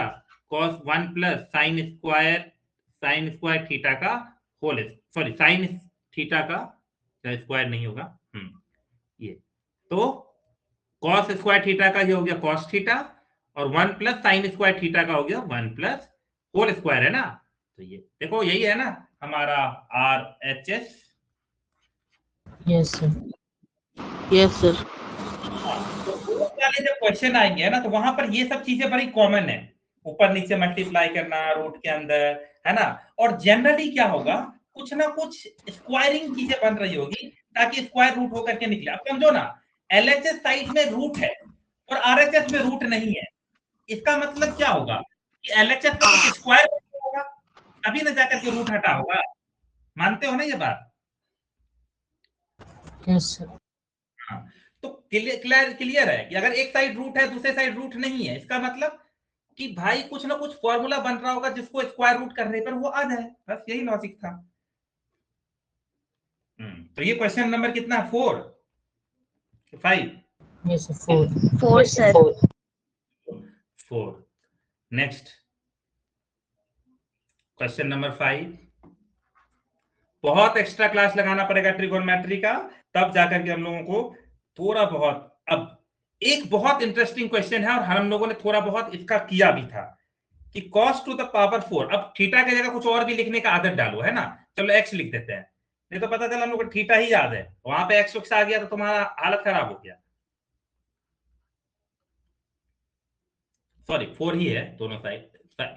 cos 1 plus sine square theta का होल, सॉरी साइन थीटा का स्क्वायर नहीं होगा, ये तो कॉस स्क्वायर थीटा का ये हो गया कॉस थीटा, और 1 प्लस साइन स्क्वायर थीटा का हो गया 1 प्लस होल स्क्वायर, है ना? तो ये देखो यही है ना हमारा RHS। Yes sir, yes sir. तो रूट वाले जब क्वेश्चन आएंगे ना तो वहां पर ये सब चीजें बड़ी कॉमन है, ऊपर नीचे मल्टीप्लाई करना रूट के अंदर, है ना? और जनरली क्या होगा, कुछ ना कुछ स्क्वायरिंग चीजें बन रही होगी ताकि स्क्वायर रूट होकर के निकले। अब समझो ना LHS साइड में रूट है और RHS में रूट नहीं है, इसका मतलब क्या होगा कि LHS का कुछ स्क्वायर होगा तभी ना जाकर के रूट हटा होगा। मानते हो ना ये बात? Yes sir. हाँ, तो क्लियर है कि अगर एक साइड रूट है दूसरे साइड रूट नहीं है, इसका मतलब कि भाई कुछ ना कुछ फॉर्मूला बन रहा होगा जिसको स्क्वायर रूट करने पर वो आ जाए, बस यही लॉजिक था। तो ये क्वेश्चन नंबर कितना है? 4 5? Yes sir, 4 sir. 4। Next question number 5। बहुत एक्स्ट्रा क्लास लगाना पड़ेगा ट्रिगोनोमेट्री का, तब जाकर के हम लोगों को थोड़ा बहुत। अब एक बहुत इंटरेस्टिंग क्वेश्चन है और हम लोगों ने थोड़ा बहुत इसका किया भी था कि cos टू द पावर 4। अब थीटा की जगह कुछ और भी लिखने का आदत डालो, है ना? चलो x लिख देते हैं, नहीं तो पता चला हम लोग को थीटा ही याद है, वहां पे x आ गया तो तुम्हारा हालत खराब हो गया। सॉरी 4 ही है दोनों side,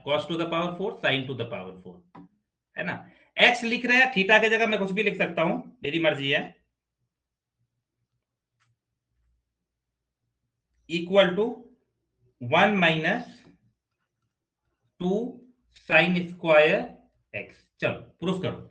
cos to the power 4 sin to the power 4, है ना? x लिख रहे हैं, थीटा की जगह मैं कुछ भी लिख सकता हूं, मेरी मर्जी है। Equal to 1 minus 2 sine square x। चलो प्रूफ करो।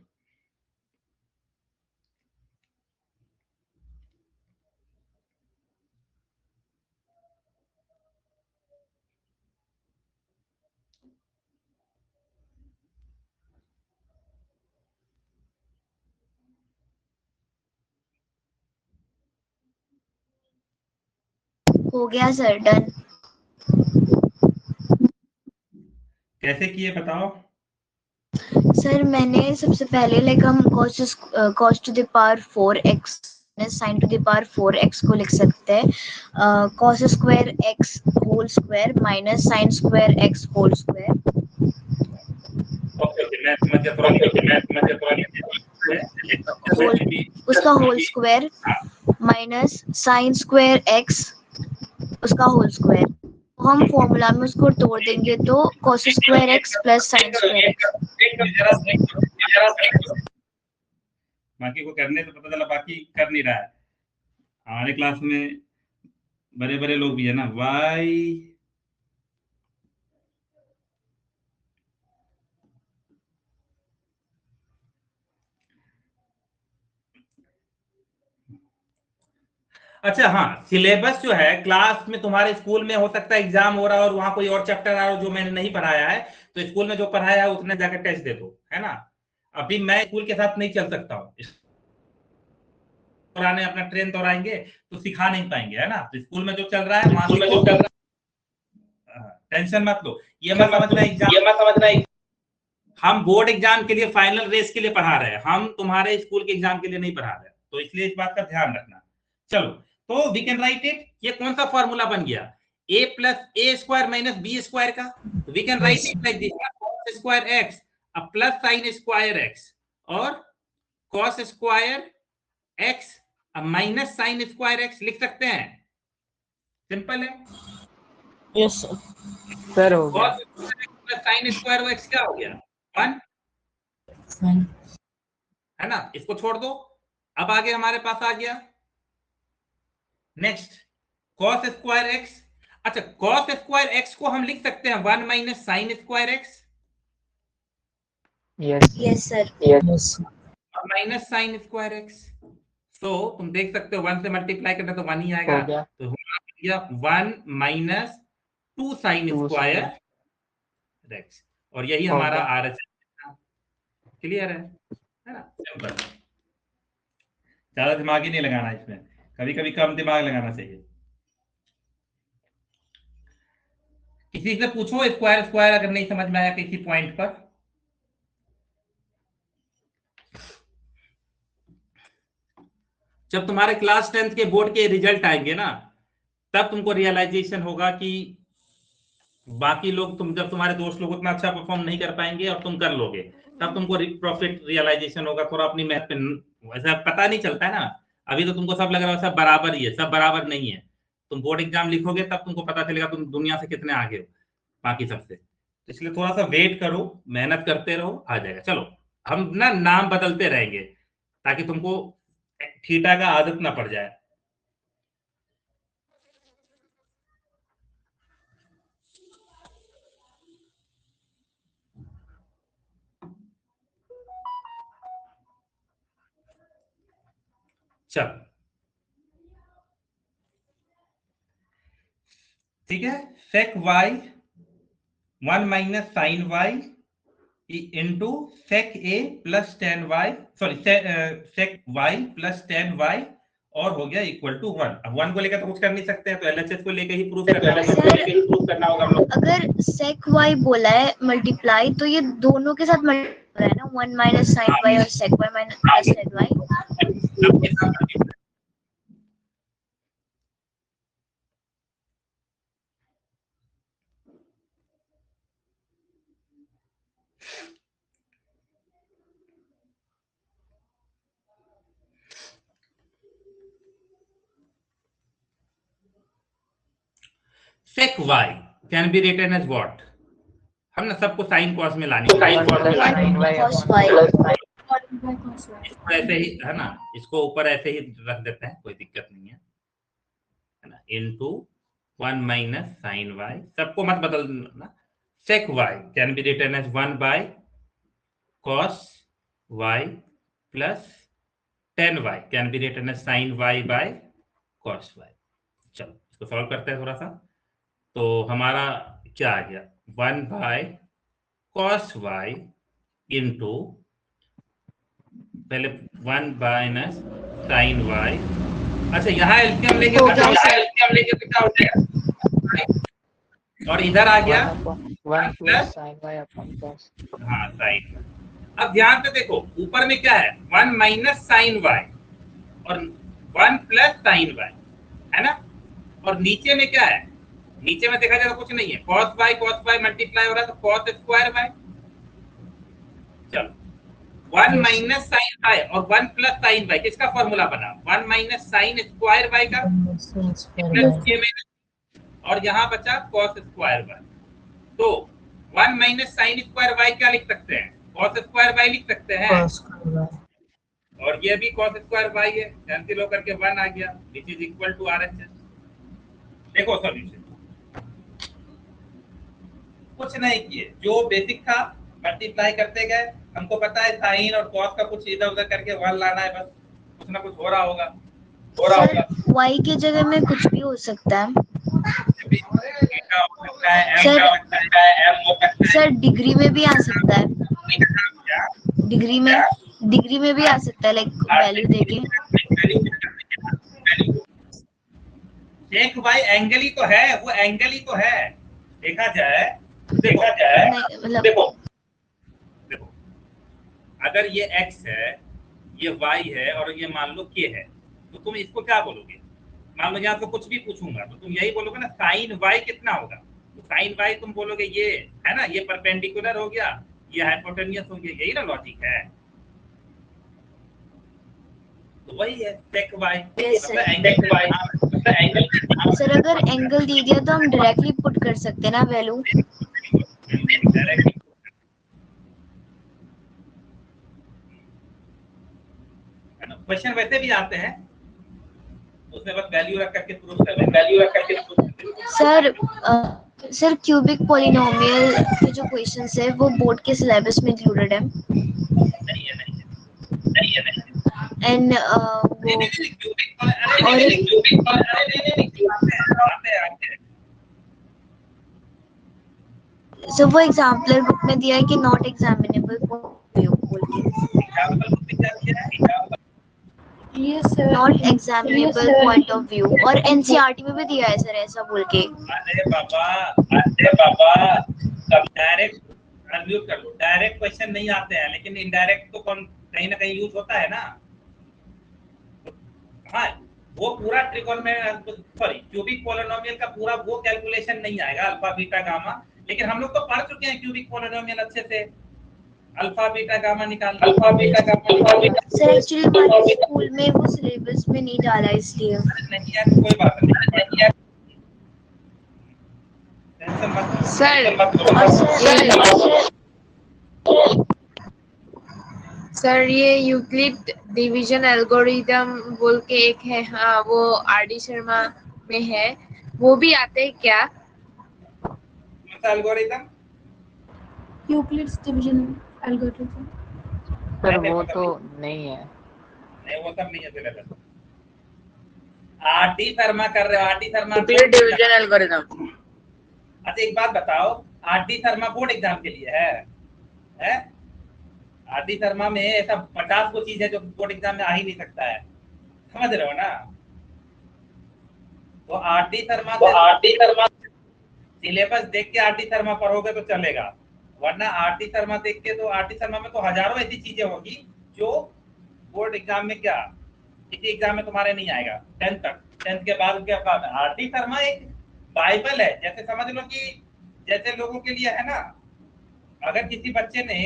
हो गया सर, डन। कैसे किए बताओ? सर मैंने सबसे पहले लाइक हम cos to the power 4x sine to the power 4x को लिख सकते हैं cos square x whole square minus sine square x whole square. Okay मैं समझ गया, थोड़ा उसका whole square minus sine square x उसका होल स्क्वायर। हम फॉर्मूला में उसको तोड़ देंगे तो cos square x plus sine square x। बाकी को करने से पता चला बाकी कर नहीं रहा है। हमारे क्लास में बड़े बड़े लोग भी है ना, y अच्छा हाँ, सिलेबस जो है क्लास में तुम्हारे स्कूल में हो सकता है एग्जाम हो रहा है और वहां कोई और चैप्टर आ रहा हो जो मैंने नहीं पढ़ाया है, तो स्कूल में जो पढ़ाया है उसने जाकर टेस्ट दे दो, है ना। अभी मैं स्कूल के साथ नहीं चल सकता हूँ, दौरान अपना ट्रेन दौड़ाएंगे तो सिखा नहीं पाएंगे, है ना। तो स्कूल में जो चल रहा है वहां से टेंशन मत लो, ये मत समझना एग्जाम, हम बोर्ड एग्जाम के लिए, फाइनल रेस के लिए पढ़ा रहे हैं, हम तुम्हारे स्कूल के एग्जाम के लिए नहीं पढ़ा रहे, तो इसलिए इस बात का ध्यान रखना। चलो, तो वी कैन राइट इट, ये कौन सा फॉर्मूला बन गया, a plus a square minus b square का। तो we can write it like this, cos square x plus sine square x और cos square x minus sine square x लिख सकते हैं, सिंपल है। Yes sir. सर हो गया। cos plus sine square x क्या हो गया, 1, फाइन। है ना। इसको छोड़ दो, अब आगे हमारे पास आ गया नेक्स्ट cos स्क्वायर एक्स। अच्छा, cos स्क्वायर एक्स को हम लिख सकते हैं 1 minus sine square x yes yes sir. Yes और माइनस साइन स्क्वायर एक्स। तो तुम देख सकते हो 1 से मल्टीप्लाई करना तो 1 ही आएगा, हो गया। तो होगा 1 माइनस 2 साइन 2 स्क्वायर एक्स, और यही हो हमारा गया। आर एच क्लियर है ना, सिंपल। ज्यादा दिमाग ही नहीं लगाना इसमें, कभी कभी कम दिमाग लगाना चाहिए। किसी से पूछो स्क्वायर स्क्वायर अगर नहीं समझ में आया किसी पॉइंट पर। जब तुम्हारे क्लास 10th के बोर्ड के रिजल्ट आएंगे ना, तब तुमको रियलाइजेशन होगा कि बाकी लोग, तुम जब तुम्हारे दोस्त लोग उतना अच्छा परफॉर्म नहीं कर पाएंगे और तुम कर लोगे, तब तुमको प्रॉफिट रियलाइजेशन होगा, थोड़ा अपनी मेहनत पे वैसा पता नहीं चलता है ना। अभी तो तुमको सब लग रहा है सब बराबर ही है, सब बराबर नहीं है। तुम बोर्ड एग्जाम लिखोगे तब तुमको पता चलेगा तुम दुनिया से कितने आगे हो बाकी सबसे। तो इसलिए थोड़ा सा वेट करो, मेहनत करते रहो, आ जाएगा। चलो, हम ना नाम बदलते रहेंगे ताकि तुमको थीटा का आदत ना पड़ जाए। चल ठीक है, sec y 1 minus sine y into sec a plus tan y, sorry sec y plus tan y, और हो गया इक्वल टू 1। अब 1 को लेकर तो कुछ कर नहीं सकते हैं, तो एलएचएस को लेकर ही प्रूफ करना होगा हम लोग। अगर sec y बोला है मल्टीप्लाई, तो ये दोनों के साथ मल्टीप्लाई है ना, 1 माइनस साइन y और sec y minus sec y। sec y can be written as what, हम ना सबको साइन कॉस में लानी है, इसको ऐसे ही है ना, इसको ऊपर ऐसे ही रख देते हैं, कोई दिक्कत नहीं है ना। इनटू 1 माइनस साइन वाई, सबको मत बदलना। sec y can be written as 1 बाय cos y plus tan y can be written as sin y by cos y। चलो इसको सॉल्व करते हैं थोड़ा सा। तो हमारा क्या आ गया, 1 बाय cos y इंटू, पहले 1 माइनस साइन y। अच्छा, यहाँ एलसीएम लेके क्या हो जाएगा, और इधर आ गया 1 plus sin y upon cos। हाँ साइन। अब ध्यान से देखो, ऊपर में क्या है, 1 माइनस साइन y और 1 प्लस साइन y, है ना। और नीचे में क्या है, नीचे में देखा जाए तो कुछ नहीं है, cos y मल्टीप्लाई हो रहा है तो cos स्क्वायर y। चलो, 1 माइनस साइन y और 1 प्लस साइन y, किसका फॉर्मूला बना, 1 माइनस साइन स्क्वायर y का, और यहाँ बचा cos स्क्वायर y। तो 1 माइनस साइन स्क्वायर y क्या लिख सकते हैं, cos स्क्वायर y लिख सकते हैं, और ये भी cos स्क्वायर y है, कैंसिल होकर के 1 आ गया, which is equal to RHS। देखो सॉल्यूशन, कुछ नहीं किए, जो बेसिक था मल्टीप्लाई करते गए, हमको पता है साइन और कॉस का कुछ इधर उधर करके 1 लाना है, बस कुछ ना कुछ हो रहा होगा। y के जगह में कुछ भी हो सकता है थीटा हो सकता है, m सर। हो सकता है, m हो सकता है। सर डिग्री में भी आ सकता है, क्या? डिग्री में भी आ सकता है, लाइक वैल्यू देके। एक भाई एंगल ही तो है, वो एंगल ही तो है। देखा जाए नहीं मतलब देखो अगर ये x है, ये y है और ये मान लो k है, तो तुम इसको क्या बोलोगे? मान लो यहाँ से कुछ भी पूछूंगा तो तुम यही बोलोगे ना साइन y कितना होगा, तो साइन y तुम बोलोगे ये है ना, ये परपेंडिकुलर हो गया, ये हाइपोटेन्यूस हो गया, यही ना लॉजिक है। तो वही है sec y Yes, sir. Angle sir अगर एंगल दे दिया तो हम डायरेक्टली पुट कर सकते हैं ना वैल्यू। क्वेश्चन वैसे भी आते हैं, उसमें बस वैल्यू रख करके प्रूफ कर सर क्यूबिक पॉलिनोमियल के जो क्वेश्चंस है वो बोर्ड के सिलेबस में इंक्लूडेड है। नहीं है एंड सो वो एग्जाम्पलर बुक में दिया है कि नॉट एग्जामिनेबल बोल के, not examinable point of view, और एनसीईआरटी में भी दिया है सर ऐसा बोल के। अरे बाबा डायरेक्ट अनम्यूट कर लो, डायरेक्ट क्वेश्चन नहीं आते हैं, लेकिन इनडायरेक्ट तो कहीं ना कहीं यूज होता है ना। हाँ, वो पूरा ट्रिगोन में सॉरी क्यूबिक पॉलिनोमियल का पूरा वो कैलकुलेशन नहीं आएगा अल्फा बीटा गामा, लेकिन हम लोग तो पढ़ चुके हैं क्यूबिक पॉलिनोमियल अच्छे से, अल्फा बीटा गामा निकाल सर एक्चुअली हमारे स्कूल में वो सिलेबस में नहीं डाला इसलिए। नहीं यार कोई बात नहीं यार, टेंशन मत सर ये यूक्लिड डिवीजन एल्गोरिदम बोल के एक है, हाँ वो आरडी शर्मा में है, वो भी आते हैं क्या? Algorithm Euclid's division algorithm sir वो तो नहीं है। नहीं, वो सब नहीं है सिलेबस। आरडी शर्मा कर रहे हो, RD Sharma Euclid division algorithm. अच्छा एक बात बताओ, आरडी शर्मा बोर्ड एग्जाम के लिए है? आरडी शर्मा में ऐसा 50 को चीज है जो बोर्ड एग्जाम में आ ही नहीं सकता है, समझ रहे हो ना? तो आरडी शर्मा सिलेबस देख के आरडी शर्मा पढ़ोगे तो चलेगा, वरना आरडी शर्मा देख के तो आरडी शर्मा में तो हजारों ऐसी चीजें होगी जो बोर्ड एग्जाम में क्या किसी एग्जाम में तुम्हारे नहीं आएगा। 10th तक, 10th के बाद क्या बात है। आरडी शर्मा एक बाइबल है, जैसे समझ लो कि जैसे लोगों के लिए है ना, अगर किसी बच्चे ने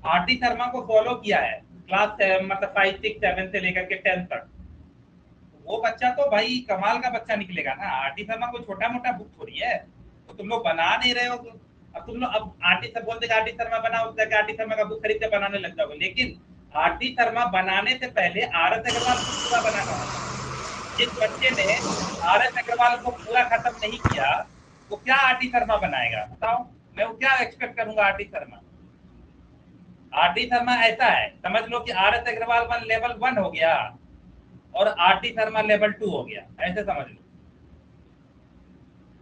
आरडी शर्मा को फॉलो किया है क्लास मतलब 5, 6, 7 से लेकर के 10th तक, वो बच्चा तो भाई कमाल का बच्चा निकलेगा ना। आरडी शर्मा कोई छोटा मोटा बुक थोड़ी है, तो तुम लोग बना नहीं रहे हो तो अब तुम लोग अब आरडी शर्मा बोल देगा आरडी शर्मा बनाओ, तो आरडी शर्मा का बुक खरीद के बनाने लग जाओगे, लेकिन आरडी शर्मा बनाने से पहले आर एस अग्रवाल को पूरा बनाना होगा। जिस बच्चे ने आर एस अग्रवाल को पूरा खत्म नहीं किया वो क्या आरडी शर्मा बनाएगा बताओ? मैं वो क्या एक्सपेक्ट करूंगा आरडी शर्मा? आरडी शर्मा ऐसा है, समझ लो कि आर एस अग्रवाल लेवल 1 हो गया और आरडी शर्मा लेवल 2 हो गया, ऐसे समझ लो।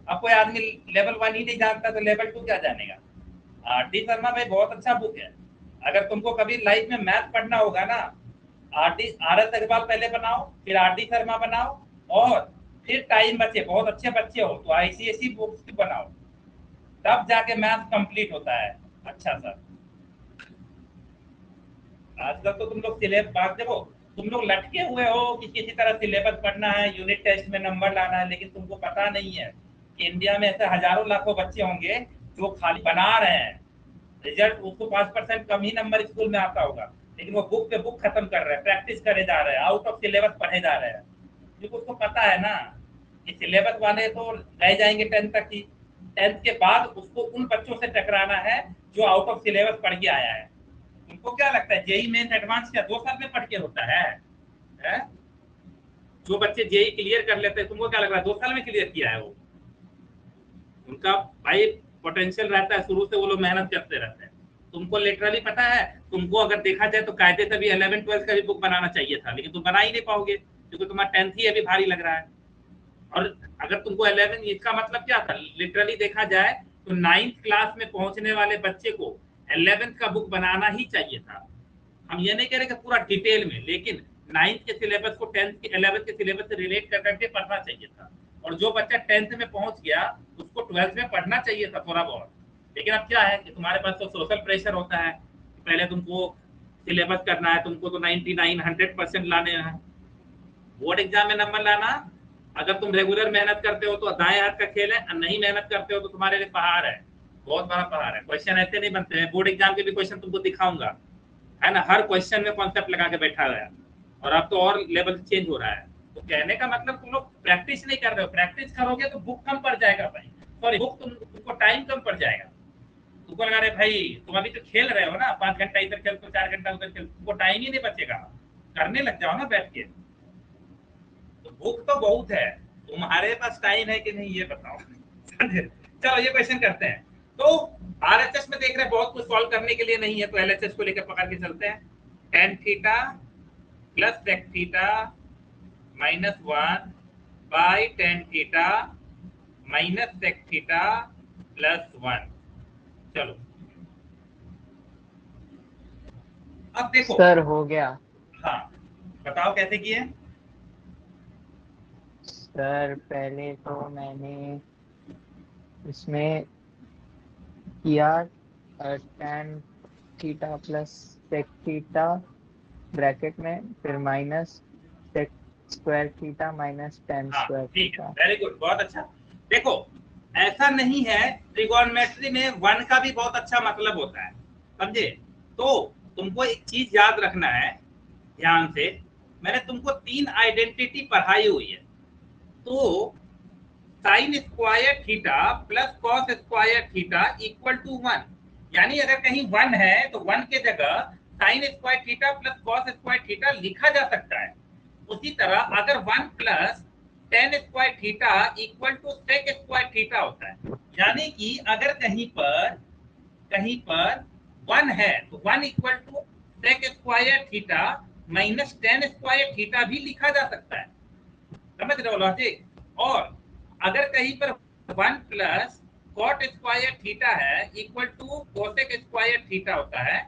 अब कोई आदमी लेवल 1 ही नहीं जानता तो लेवल 2 क्या जानेगा? आरडी शर्मा भाई बहुत अच्छा बुक है, अगर तुमको कभी लाइफ में मैथ पढ़ना होगा ना, आर एस अग्रवाल पहले बनाओ, फिर आरडी शर्मा बनाओ, और फिर टाइम बचे बहुत अच्छे बच्चे हो तो आईसीएसई बुक्स बनाओ, तब जाके मैथ कंप्लीट होता है। अच्छा सर, आजकल तो तुम लोग सिलेबस देखो, तुम लोग लटके हुए हो कि किसी तरह सिलेबस पढ़ना है, यूनिट टेस्ट में नंबर लाना है, लेकिन तुमको पता नहीं है कि इंडिया में ऐसे हजारों लाखों बच्चे होंगे जो खाली बना रहे हैं, रिजल्ट उसको 5% कम ही नंबर स्कूल में आता होगा, लेकिन वो बुक पे बुक खत्म कर रहे हैं, प्रैक्टिस करे जा रहे हैं, आउट ऑफ सिलेबस पढ़े जा रहे हैं, क्योंकि उसको पता है ना कि सिलेबस वाले तो रह जाएंगे 10th तक ही, 10th के बाद उसको उन बच्चों से टकराना है जो आउट ऑफ सिलेबस पढ़ के आया है। तुमको क्या लगता है जेई मेंस एडवांस क्या 2 साल में पढ़ के होता है? जो बच्चे जेई क्लियर कर लेते हैं तुमको क्या लग रहा है 2 साल में क्लियर किया है? वो उनका भाई पोटेंशियल रहता है, शुरू से वो लोग मेहनत करते रहते हैं। तुमको लिटरली पता है, तुमको अगर देखा जाए तो कायदे से भी 11th 12th का भी बुक बनाना चाहिए था, लेकिन तुम बना ही नहीं पाओगे क्योंकि तुम्हारा 10th ही अभी भारी लग रहा है। और अगर तुमको 11, इसका मतलब क्या था, लिटरली देखा जाए तो 9th क्लास में पहुंचने वाले बच्चे को 11th का बुक बनाना ही चाहिए था। हम ये नहीं कह रहे कि पूरा डिटेल में, लेकिन 9th के सिलेबस को 10th के 11th के सिलेबस से रिलेट कर करके पढ़ना चाहिए था। और जो बच्चा 10th में पहुंच गया उसको 12th में पढ़ना चाहिए था थोड़ा बहुत। लेकिन अब क्या है कि तुम्हारे पास तो सोशल प्रेशर होता है कि पहले तुमको सिलेबस करना है, तुमको तो 99 100% लाने हैं। बोर्ड एग्जाम में नंबर लाना, अगर तुम रेगुलर मेहनत करते हो तो दाएं हाथ का खेल है, और नहीं मेहनत करते हो तो तुम्हारे लिए पहाड़ है, बहुत बड़ा पहाड़ है। क्वेश्चन ऐसे नहीं बनते हैं। बोर्ड एग्जाम के भी क्वेश्चन तुमको दिखाऊंगा, है ना, हर क्वेश्चन में कॉन्सेप्ट लगा के बैठा हुआ है। और अब तो और लेवल चेंज हो रहा है। तो कहने का मतलब तुम लोग प्रैक्टिस नहीं कर रहे हो। प्रैक्टिस करोगे तो बुक कम पड़ जाएगा भाई, सॉरी बुक तुमको टाइम कम पड़ जाएगा। तुमको लगा रहे भाई तुम अभी तो खेल रहे हो ना, 5 घंटा इधर खेल तो 4 घंटा उधर खेल, तुमको टाइम ही नहीं बचेगा। करने लग जाओ ना बैठ के। तो बुक तो बहुत है, तुम्हारे पास टाइम है कि नहीं ये बताओ। चलो ये क्वेश्चन करते हैं। तो आरएचएस में देख रहे हैं बहुत कुछ सॉल्व करने के लिए नहीं है, तो एलएचएस को लेकर पकड़ के चलते हैं। tan theta plus sec theta minus 1 by tan theta minus sec theta plus 1। चलो अब देखो सर हो गया। हाँ बताओ कैसे किए। सर पहले तो मैंने इसमें किया tan theta plus sec theta bracket में, फिर minus sec square theta minus tan हाँ स्क्वायर ठीक है, थीटा। वेरी गुड, बहुत अच्छा। देखो ऐसा नहीं है, ट्रिगोनोमेट्री में 1 का भी बहुत अच्छा मतलब होता है, समझे। तो तुमको एक चीज याद रखना है ध्यान से। मैंने तुमको 3 आइडेंटिटी पढ़ाई हुई है। तो sine square theta plus cos square theta equal to 1, यानी अगर कहीं 1 है तो 1 के जगह sine square theta plus cos square theta लिखा जा सकता है। उसी तरह अगर 1 plus tan square theta equal to sec square theta होता है, यानी कि अगर कहीं पर 1 है तो 1 equal to sec square theta minus tan square theta भी लिखा जा सकता है। समझ रहे हो लॉजिक। और अगर कहीं पर 1 प्लस cot स्क्वायर थीटा है equal to cosec square theta होता है,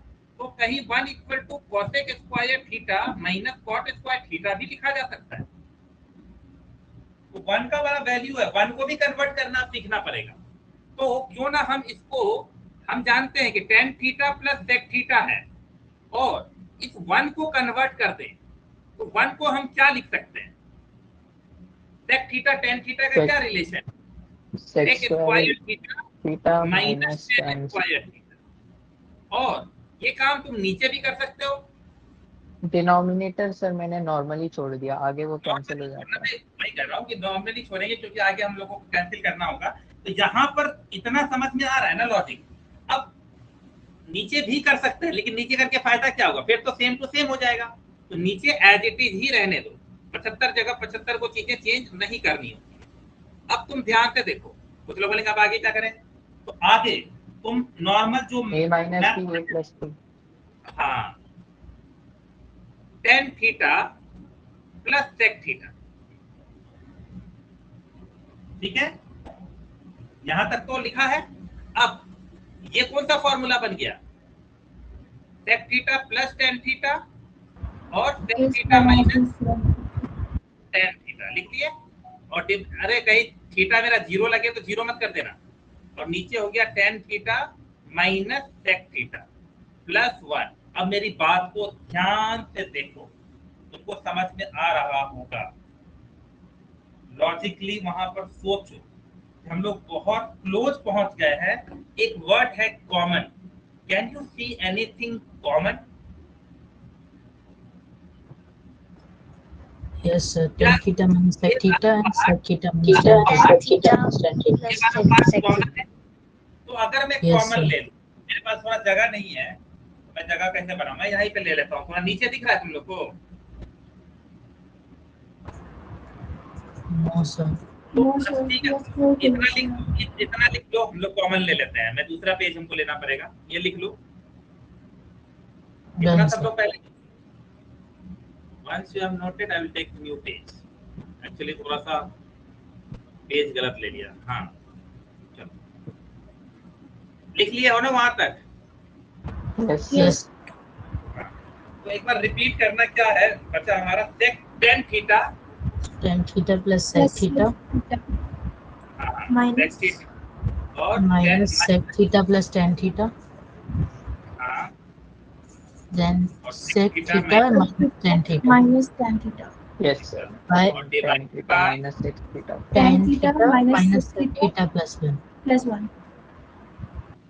तो कहीं 1 equal to cosec square theta minus cot square theta भी लिखा जा सकता है। तो 1 का बड़ा वैल्यू है, 1 को भी कन्वर्ट करना सीखना पड़ेगा। तो क्यों ना हम इसको, हम जानते हैं कि tan theta plus sec theta है, और इस 1 को कन्वर्ट कर दें तो 1 को हम क्या लिख सकते हैं, sec थीटा tan थीटा का क्या relation, sec square theta minus tan square theta. और ये काम तुम नीचे भी कर सकते हो। डिनोमिनेटर सर मैंने नॉर्मली छोड़ दिया, आगे वो कैंसिल हो जाता है। मैं कह रहा हूँ कि नॉर्मली छोड़ेंगे क्योंकि आगे हम लोगों को कैंसिल करना होगा। तो यहाँ पर इतना समझ में आ रहा है ना लॉजिक। अब नीचे भी कर सकते हैं, लेकिन नीचे करके फायदा क्या होगा, फिर तो सेम टू सेम हो जाएगा। तो नीचे एज इट इज ही रहने दो, 75 जगह 75 को चीजें चेंज नहीं करनी होती। अब तुम ध्यान से देखो, कुछ लोग बोलेंगे अब आगे क्या करें। तो आगे तुम नॉर्मल जो a minus b a plus b, हाँ tan theta plus sec theta, ठीक है, यहां तक तो लिखा है। अब ये कौन सा फॉर्मूला बन गया, sec theta plus tan theta और sec theta minus tan theta लिख दिए। और अरे कहीं थीटा मेरा 0 लगे तो 0 मत कर देना। और नीचे हो गया tan theta minus sec theta plus 1। अब मेरी बात को ध्यान से देखो, तुमको समझ में आ रहा होगा, लॉजिकली वहां पर सोचो। हम लोग बहुत क्लोज पहुंच गए हैं। एक वर्ड है common, can you see anything common? Yes, sir. Tan theta minus sec theta and sec theta minus tan theta. तो अगर मैं Yes, कॉमन sir. ले लूं, मेरे पास थोड़ा जगह नहीं है, तो मैं जगह कैसे बनाऊं, मैं यहीं पे ले लेता हूँ। थोड़ा नीचे दिख रहा है तुम लोग को? No, sir. ठीक है, इतना लिख लो, हम लोग कॉमन ले लेते हैं। मैं दूसरा पेज हमको लेना पड़ेगा, ये लिख लो इतना Done, सब sir. लोग पहले। once you have noted I will take new page. Actually थोड़ा सा पेज गलत ले लिया। हाँ चलो लिख लिया हो ना वहां तक? Yes Yes. तो एक बार रिपीट करना क्या है बच्चा हमारा sec tan theta Tan theta plus sec theta sec theta और minus sec theta plus tan theta. हाँ Then और sec theta theta minus tan theta. minus tan theta. Yes sir By और tan divide theta by minus sec theta tan theta theta minus minus sec sec theta plus 1. Plus 1.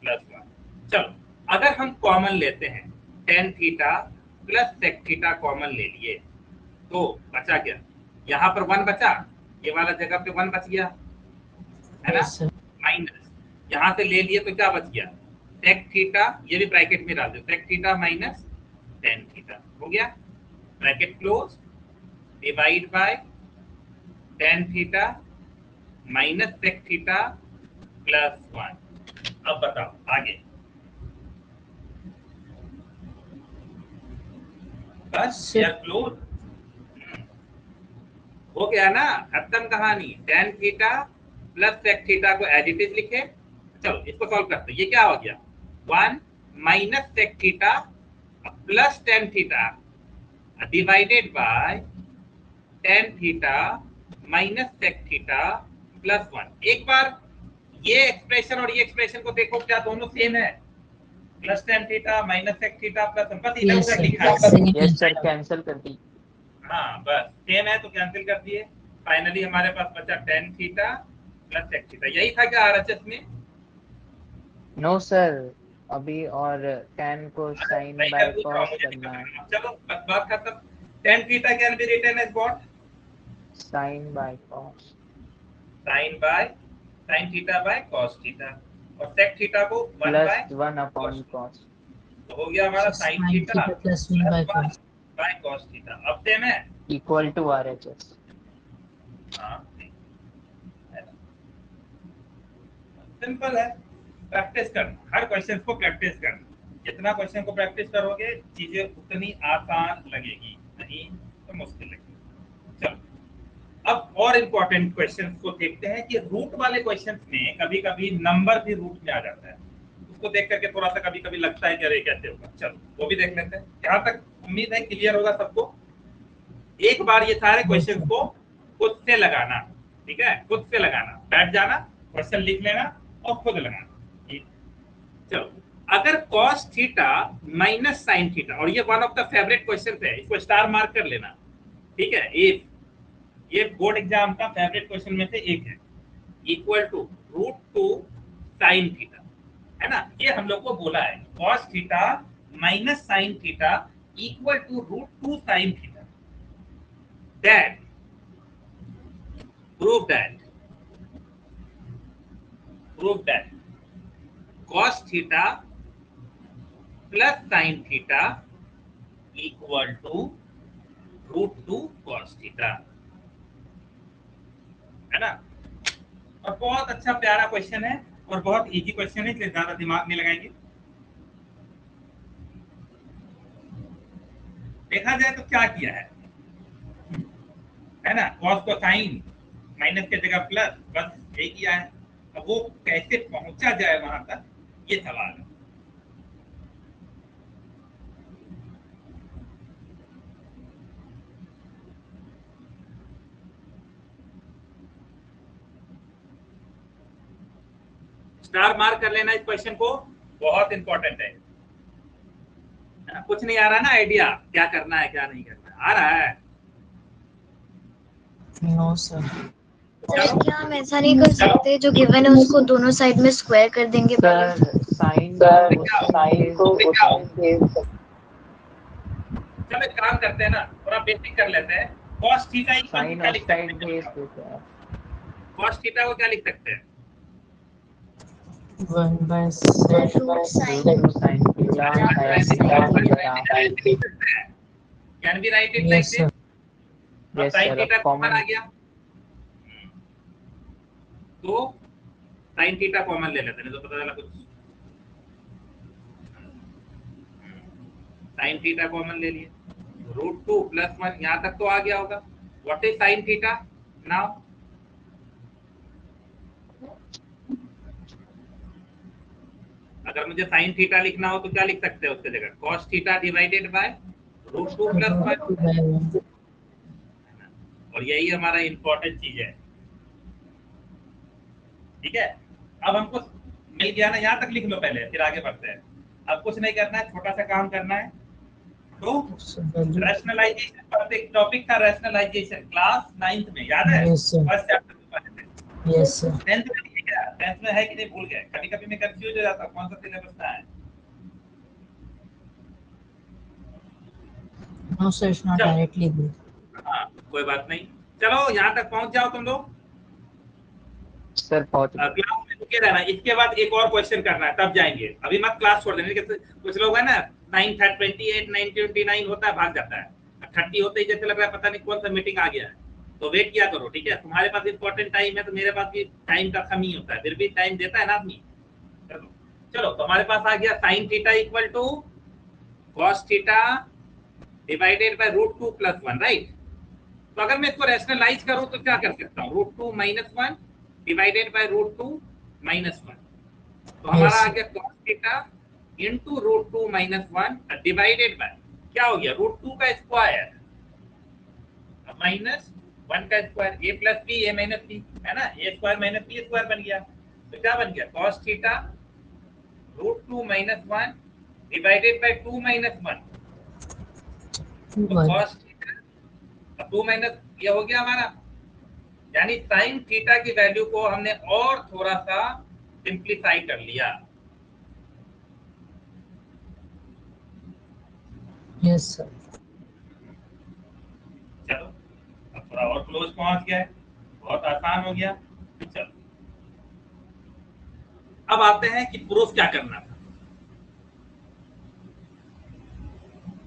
+1। चलो अगर हम common लेते हैं tan theta plus sec theta common ले लिए तो बचा क्या? यहाँ पर 1 बचा, ये वाला जगह पे 1 बच गया है ना, Yes, sir. माइनस यहाँ से ले लिए तो क्या बच गया? sec थीटा, ये भी ब्रैकेट में डाल दो, sec theta minus tan theta हो गया, bracket close, divide by tan theta minus sec theta plus 1। अब बताओ आगे। बस शेयर क्लोज हो गया ना, खत्म कहानी। tan theta plus sec theta को एज इट इज लिखे। चलो इसको सॉल्व करते हैं। ये क्या हो गया? 1 minus sec theta plus tan theta divided bye tan theta minus sec theta plus 1। एक बार ये एक्सप्रेशन और ये एक्सप्रेशन को देखो, क्या दोनों सेम है? Plus tan theta minus sec theta plus 1, बस इधर Yes, उधर sir. लिखा है। Same. यस सर कैंसिल कर दी हाँ बस सेम है तो कैंसिल कर दिए। फाइनली हमारे पास बचा tan theta plus sec theta. यही था क्या आरएचएस में? नो सर अभी और tan को sin सही by कर पूछ रहा हूँ, cos मुझे नहीं करना है पता। चलो बस बात खत्म। tan थीटा can be written as what? sin by cos sin theta by cos theta, और sec थीटा को 1 बाय plus 1 upon cos तो हो गया हमारा So sin sin theta theta plus 1 by cos. By cos theta. अब same है? equal to RHS हाँ simple है। प्रैक्टिस करना, हर क्वेश्चन को प्रैक्टिस करना। जितना क्वेश्चन को प्रैक्टिस करोगे चीजें उतनी आसान लगेगी, नहीं तो मुश्किल लगेगी। चलो अब और इम्पोर्टेंट क्वेश्चंस को देखते हैं कि रूट वाले क्वेश्चंस में कभी कभी नंबर भी रूट में आ जाता है। उसको देख करके थोड़ा सा कभी कभी लगता है कि अरे कैसे होगा। चलो वो भी देख लेते हैं। यहाँ तक उम्मीद है क्लियर होगा सबको। एक बार ये सारे क्वेश्चंस को खुद से लगाना, ठीक है? खुद से लगाना, बैठ जाना, क्वेश्चन लिख लेना और खुद लगाना। ठीक, चलो अगर cos theta minus sin theta, और ये one of the favourite question है, इसको स्टार मार्क कर लेना, ठीक है? ये बोर्ड एग्जाम का फेवरेट क्वेश्चन में से एक है। इक्वल टू √2 sin थीटा, है ना? ये हम लोग को बोला है cos theta minus sin theta equal to √2 sin theta. That prove that cos theta plus sin theta equal to √2 cos theta, है ना? और बहुत अच्छा प्यारा क्वेश्चन है और बहुत इजी क्वेश्चन है, इसलिए ज्यादा दिमाग नहीं लगाएंगे। देखा जाए तो क्या किया है ना? cos को sin, माइनस के जगह प्लस, बस यही किया है। अब वो कैसे पहुंचा जाए वहां तक, ये सवाल है। स्टार मार्क कर लेना इस क्वेश्चन को, बहुत इंपॉर्टेंट है। कुछ नहीं आ रहा ना आइडिया क्या करना है क्या नहीं करना है? आ रहा है? No, sir. सर क्या हम ऐसा नहीं कर सकते जो गिवन है उसको दोनों साइड में स्क्वायर कर देंगे? सर sin को चलो एक काम करते हैं ना, थोड़ा बेसिक कर लेते हैं। cos theta equal to sin क्या और लिख सकते साइड भेज हैं? देते हैं cos थीटा को क्या लिख सकते हैं? 1 by sir sec. Root sine √2 sin theta can be write it Yes, like sir. This. अब Yes, sin sir, थीटा अब कॉमन common- आ गया तो sin थीटा कॉमन ले लेते हैं, तो पता चला कुछ। sin थीटा कॉमन ले लिए √2 + 1 यहाँ तक तो आ गया होगा। What is sin theta now? अगर मुझे sin थीटा लिखना हो तो क्या लिख सकते हैं उसके जगह? cos theta divided by √2 + 1। और यही हमारा इंपॉर्टेंट चीज है। ठीक है, अब हमको मिल गया ना, यहाँ तक लिख लो पहले, फिर आगे बढ़ते हैं। अब कुछ नहीं करना है, छोटा सा काम करना है। तो रैशनलाइजेशन पर एक टॉपिक था, रैशनलाइजेशन, क्लास 9th में, याद है? Yes, sir. फर्स्ट चैप्टर में पढ़े थे। Yes sir. 10th में नहीं है क्या? 10th में है कि नहीं भूल गए? कभी कभी मैं कंफ्यूज हो जाता हूँ कौन सा सिलेबस का है। नो सर, इट्स नॉट चलो। Directly good. हाँ, कोई बात नहीं, चलो यहाँ तक पहुंच जाओ तुम लोग। सर पहुंच गए। क्लास में रुके रहना, इसके बाद एक और क्वेश्चन करना है, तब जाएंगे। अभी मत क्लास छोड़ देना। कुछ लोग है ना 9:28 9:29 होता है, भाग जाता है। 30 होते ही जैसे लग रहा है पता नहीं कौन सा मीटिंग आ गया है। तो वेट किया करो, ठीक है? तुम्हारे पास इंपॉर्टेंट टाइम है तो मेरे पास भी टाइम का कमी होता है, फिर भी टाइम देता है ना आदमी। चलो, तो हमारे पास आ गया sin theta equal to cos theta divided by √2 + 1, right? तो अगर मैं इसको रैशनलाइज करूं तो क्या कर सकता हूं? √2 - 1 डिवाइडेड बाय √2 - 1। तो हमारा आ गया cos theta into √2 - 1 divided by क्या हो गया? √2 का स्क्वायर माइनस 1 का square, a + b a - b, है ना? a² - b² बन गया। तो क्या बन गया? cos theta √2 - 1 divided by 2 - 1। तो cos थीटा 2 माइनस ये हो गया हमारा, यानी sin थीटा की वैल्यू को हमने और थोड़ा सा सिंप्लीफाई कर लिया। Yes sir. चलो, अब थोड़ा और क्लोज पहुंच गया है, बहुत आसान हो गया। चलो, अब आते हैं कि प्रूफ क्या करना था।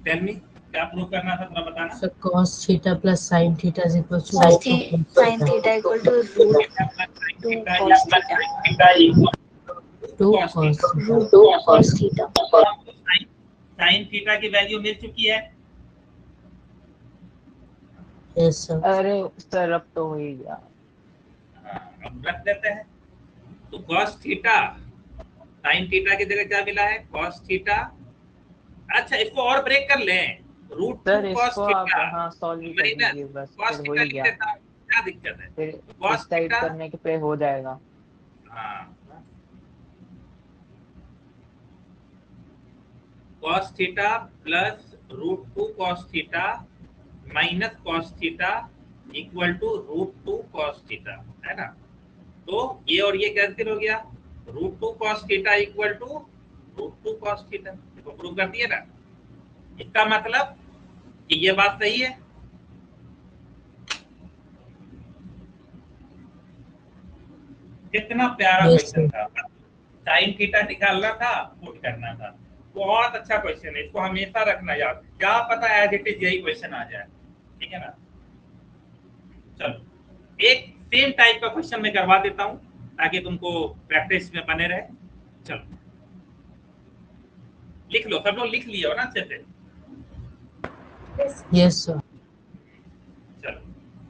टेल मी, क्या प्रूफ करना था, थोड़ा बताना। Sir cos theta + sin theta = sin theta equal to √2 cos theta. 2 cos √2 cos theta. sin theta की वैल्यू मिल चुकी है। Yes sir. अरे सर अब तो हो ही गया। अब रख देते हैं। तो cos थीटा sin थीटा की जगह क्या मिला है? cos theta. अच्छा, इसको और ब्रेक कर लें, √2 सर cos इसको आप थीटा हाँ सॉल्व ही कर माइनस दीजिए, बस cos फिर हो थीटा ही लिख गया। देता हूं, क्या दिक्कत है? फिर cos इस साइड थीटा, करने के पे हो जाएगा। हाँ, cos theta plus √2 cos theta minus cos theta equal to √2 cos theta, है ना? तो ये और ये कैंसिल हो गया, √2 cos theta equal to √2 cos theta. इसको प्रूव कर दिया ना। इसका मतलब कि ये बात सही है। कितना प्यारा Yes, क्वेश्चन था। sin थीटा निकालना था, पुट करना था। बहुत अच्छा क्वेश्चन है, इसको हमेशा रखना याद। क्या पता एज इट इज यही क्वेश्चन आ जाए, ठीक है ना? चलो, एक सेम टाइप का क्वेश्चन मैं करवा देता हूं ताकि तुमको प्रैक्टिस में बने रहे। चलो, लिख लो, सब लोग लिख लिए हो ना अच्छे से? Yes sir. चलो,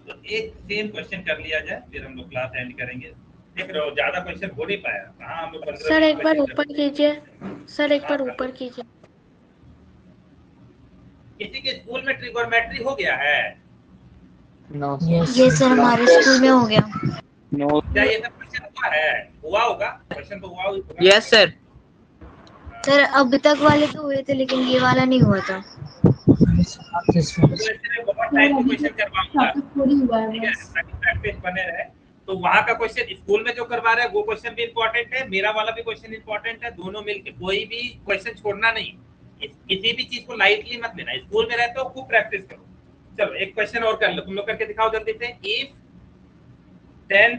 तो एक सेम क्वेश्चन कर लिया जाए, फिर हम लोग क्लास एंड करेंगे। देख रहे हो, ज्यादा क्वेश्चन हो नहीं पाया। कहाँ हम लोग 15 सर एक बार 20 ऊपर कीजिए, सर एक बार हाँ, ऊपर कीजिए। किसी के स्कूल में ट्रिगोनोमेट्री हो गया है? नो यस ये सर हमारे स्कूल में हो गया। नो क्या ये सब क्वेश्चन हुआ है? हुआ होगा, क्वेश्चन तो हुआ होगा। Yes sir. सर अब तक वाले तो हुए थे लेकिन ये वाला नहीं हुआ था। This one. तो ऐसे में बहुत टाइप के क्वेश्चन करवाऊंगा, ठीक है, ताकि प्रैक्टिस बने रहे। तो वहाँ का क्वेश्चन स्कूल में जो करवा रहे हैं वो क्वेश्चन भी इंपॉर्टेंट है, मेरा वाला भी क्वेश्चन इंपॉर्टेंट है, दोनों मिलके कोई भी क्वेश्चन छोड़ना नहीं। किसी भी चीज को लाइटली मत लेना। स्कूल में रहते हो, खूब प्रैक्टिस करो। चलो, एक क्वेश्चन और कर लो, तुम लोग करके दिखाओ जल्दी से। If 10⁴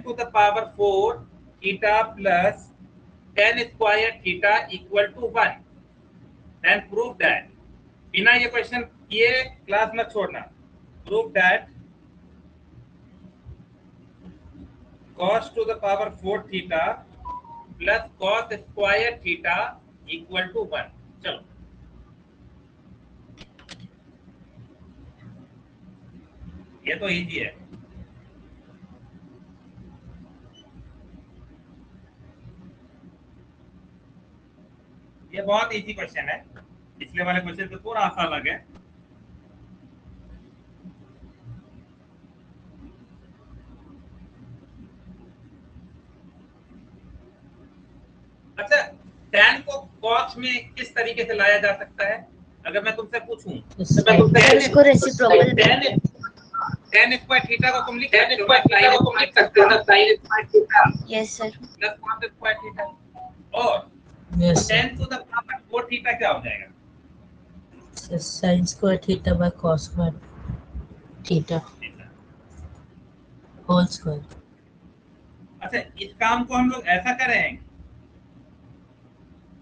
theta plus 10² theta equal to 1, then prove that. बिना ये क्वेश्चन किए क्लास मत छोड़ना। Prove that cos⁴ theta plus cos² theta equal to 1। चलो, ये तो इजी है। ये बहुत इजी क्वेश्चन है, पिछले वाले क्वेश्चन से थोड़ा सा अलग है। अच्छा, tan को cos में किस तरीके से लाया जा सकता है? अगर मैं तुमसे पूछूं इसको रेसिप्रोकल tan स्क्वायर थीटा को तुम लिख सकते हो ना, sin square theta yes sir plus cos square theta, और Yes, sir. tan to the power 4 theta क्या हो जाएगा? So sin square theta by cos square theta whole square. अच्छा, इस काम को हम लोग ऐसा करें,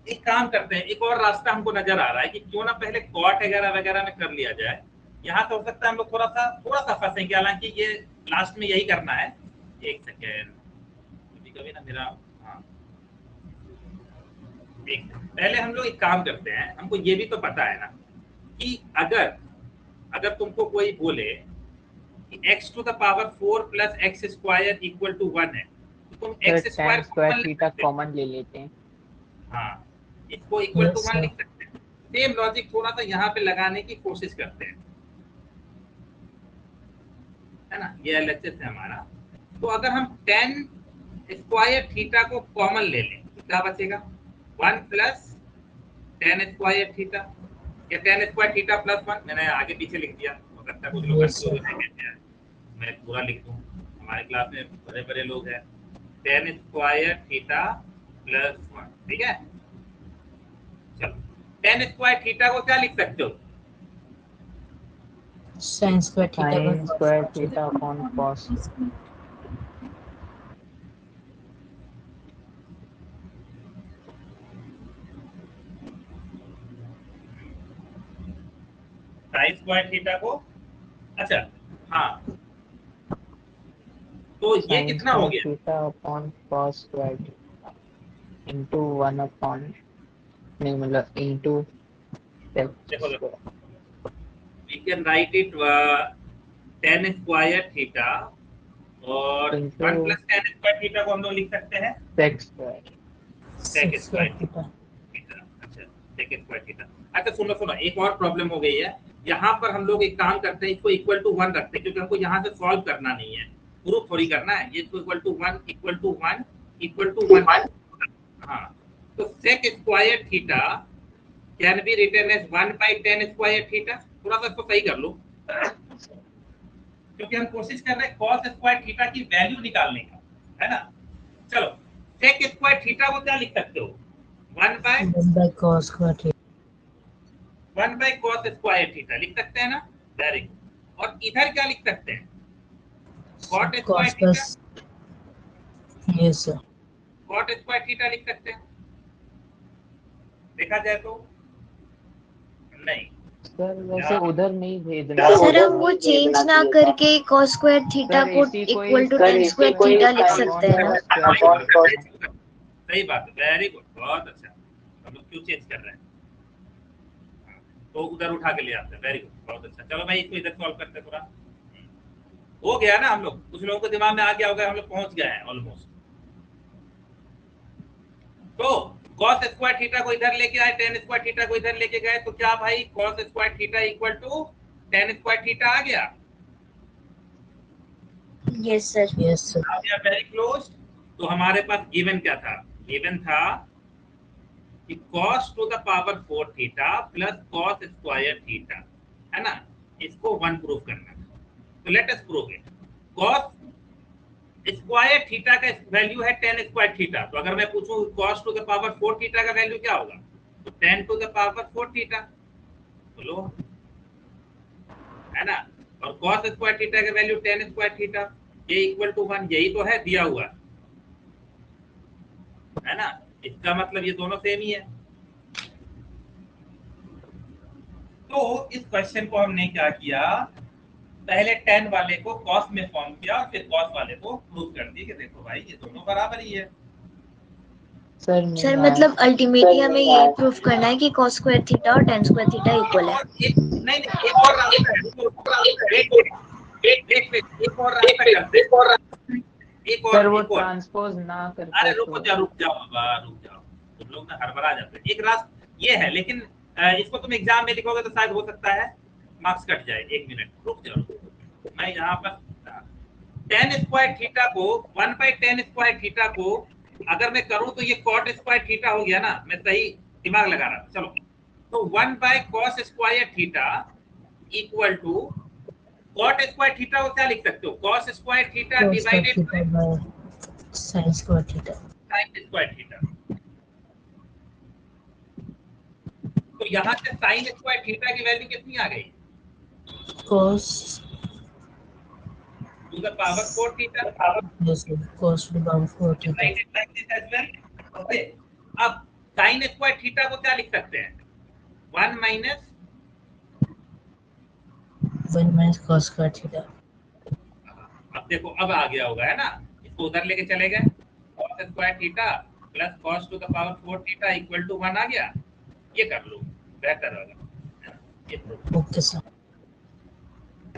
एक काम करते हैं, एक और रास्ता हमको नजर आ रहा है कि क्यों ना पहले कॉट वगैरह वगैरह में कर लिया जाए। यहाँ से हो सकता है हम लोग थोड़ा सा फंसेंगे, हालांकि ये लास्ट में यही करना है। एक सेकेंड, कभी ना मेरा, हाँ एक पहले हम लोग एक काम करते हैं, हमको ये भी तो पता है ना कि अगर तुमको कोई बोले कि x to the power 4 plus x square equal to 1 है, तो तुम sir x tan square theta square common ले लेते हैं। हाँ, इसको इक्वल टू Yes, 1 sir. लिख सकते हैं। सेम लॉजिक थोड़ा सा यहाँ पे लगाने की कोशिश करते हैं, है ना, ये एलएचएस है हमारा। तो अगर हम tan स्क्वायर थीटा को कॉमन ले लें तो क्या बचेगा? 1 प्लस tan स्क्वायर थीटा, या tan स्क्वायर थीटा प्लस 1, मैंने आगे पीछे लिख दिया, हो सकता है कुछ लोग Yes, कंफ्यूज sir. हो जाए, मैं पूरा लिख दूं, हमारे क्लास में बड़े बड़े लोग हैं। tan स्क्वायर थीटा प्लस 1, ठीक है। चलो, tan स्क्वायर थीटा को क्या लिख सकते हो? Sin square theta by sin cos square square theta upon cos sign square theta को, अच्छा हाँ, तो ये sin कितना हो स्क्वायर गया? Theta upon cos square theta into 1 upon, नहीं मतलब इनटू देखो we can write it tan square theta, और Into 1 plus tan square theta को हम लोग लिख सकते हैं sec square. sec square theta. अच्छा, sec स्क्वायर थीटा। अच्छा सुनो, एक और प्रॉब्लम हो गई है। यहाँ पर हम लोग एक काम करते हैं, इसको इक्वल टू 1 रखते हैं, क्योंकि हमको यहाँ से सॉल्व करना नहीं है, प्रूफ थोड़ी करना है। ये इसको equal to 1 equal to 1 equal to 1, हाँ, तो sec square theta can be written as 1 by tan square theta. थोड़ा सा इसको सही कर लो, क्योंकि हम कोशिश कर रहे हैं cos स्क्वायर थीटा की वैल्यू निकालने का, है ना। चलो, sec स्क्वायर थीटा को क्या लिख सकते हो? 1 by cos square theta. cos square theta लिख सकते हैं ना, वेरी गुड। और इधर क्या लिख सकते हैं? cot square Cos plus. Theta, Yes, sir. cot square theta लिख सकते हैं, देखा जाए तो नहीं। सर वैसे उधर नहीं भेजना सर हम वो चेंज ना करके cos स्क्वायर थीटा को equal to tan square theta लिख सकते हैं ना। सही बात है, वेरी गुड, बहुत अच्छा। हम लोग क्यों चेंज कर रहे हैं? तो उधर उठा के ले आते हैं, वेरी गुड, बहुत अच्छा। चलो भाई इसको इधर सॉल्व करते हैं थोड़ा, हो गया ना। हम लोग, कुछ लोगों को दिमाग में आ गया होगा, हम लोग पहुंच गए हैं ऑलमोस्ट। तो cos स्क्वायर थीटा को इधर लेके आए, tan स्क्वायर थीटा को इधर लेके गए, तो क्या भाई cos square theta equal to tan square theta आ गया? Yes sir. Yes, sir. Now we are very close। तो हमारे पास गिवन क्या था? गिवन था कि cos to the power 4 theta plus cos square theta, है ना, इसको 1 प्रूव करना है। तो let us prove it. cos square theta का वैल्यू है tan स्क्वायर थीटा, तो अगर मैं पूछूं cos to the power 4 theta का वैल्यू क्या होगा, तो tan to the power 4 theta, बोलो, है ना। और cos स्क्वायर थीटा का वैल्यू tan स्क्वायर थीटा, ये इक्वल टू 1, यही तो है दिया हुआ, है ना। इसका मतलब ये दोनों सेम ही है। तो इस क्वेश्चन को हमने क्या किया, पहले tan वाले को cos में फॉर्म किया और फिर cos वाले को प्रूव कर दिया कि देखो भाई ये दोनों बराबर ही है। सर मतलब अल्टीमेटली हमें ये प्रूफ करना है कि cos स्क्वायर थीटा और tan स्क्वायर थीटा इक्वल है। नहीं, एक और रास्ता है, एक और रास्ता करते हैं, एक सर और वो एक और। ट्रांसपोज ना करते अरे तो रुक जाओ बाबा, रुक जाओ, तुम लोग ना हड़बड़ा जाते हैं। एक रास्ता ये है, लेकिन इसको तुम एग्जाम में लिखोगे तो शायद हो सकता है मार्क्स कट जाए। एक मिनट रुक जाओ, मैं यहाँ पर tan स्क्वायर थीटा को 1/tan स्क्वायर थीटा को अगर मैं करूं तो ये cot स्क्वायर थीटा हो गया ना। मैं सही दिमाग लगा रहा था, चलो। तो 1/cos square theta equal to cot square theta को क्या लिख सकते हो? cos square theta cos divided theta by sin square theta. sin square theta. तो यहाँ से sin स्क्वायर थीटा की वैल्यू कितनी आ गई? Cos to the power 4 theta yes, cos to the power 4 theta. Divided like this as well. Okay, अब sin square theta को क्या लिख सकते हैं? 1 minus 1 minus cos square theta. अब देखो अब आ गया होगा, है ना? इसको उधर लेके चले गए, cos square theta plus cos to the power 4 theta equal to 1 आ गया। ये कर लो, बेहतर होगा। ये करो। Okay, sir.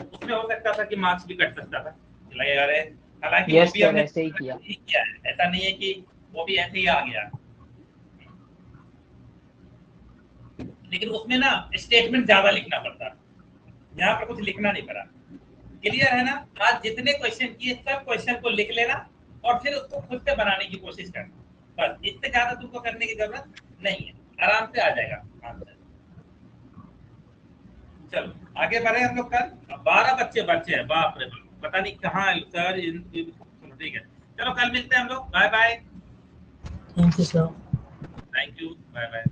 उसमें हो सकता था कि मार्क्स भी कट सकता था, चला यार। हालांकि Yes, वो भी sir, हमने ऐसे ही किया। किया है, ऐसा नहीं है कि वो भी ऐसे ही आ गया। लेकिन उसमें ना स्टेटमेंट ज्यादा लिखना पड़ता, यहाँ पर कुछ लिखना नहीं पड़ा। क्लियर है ना? आज जितने क्वेश्चन किए सब क्वेश्चन को लिख लेना और फिर उसको खुद से बनाने की कोशिश करना, बस। इससे ज्यादा तुमको करने की जरूरत नहीं है, आराम से आ जाएगा आंसर। चलो आगे बढ़े हम लोग। कल 12 बच्चे बचे हैं, बाप रे बाप, पता नहीं कहाँ है सर। ठीक है, चलो कल मिलते हैं हम लोग। Bye bye. Thank you, sir. Thank you, bye bye.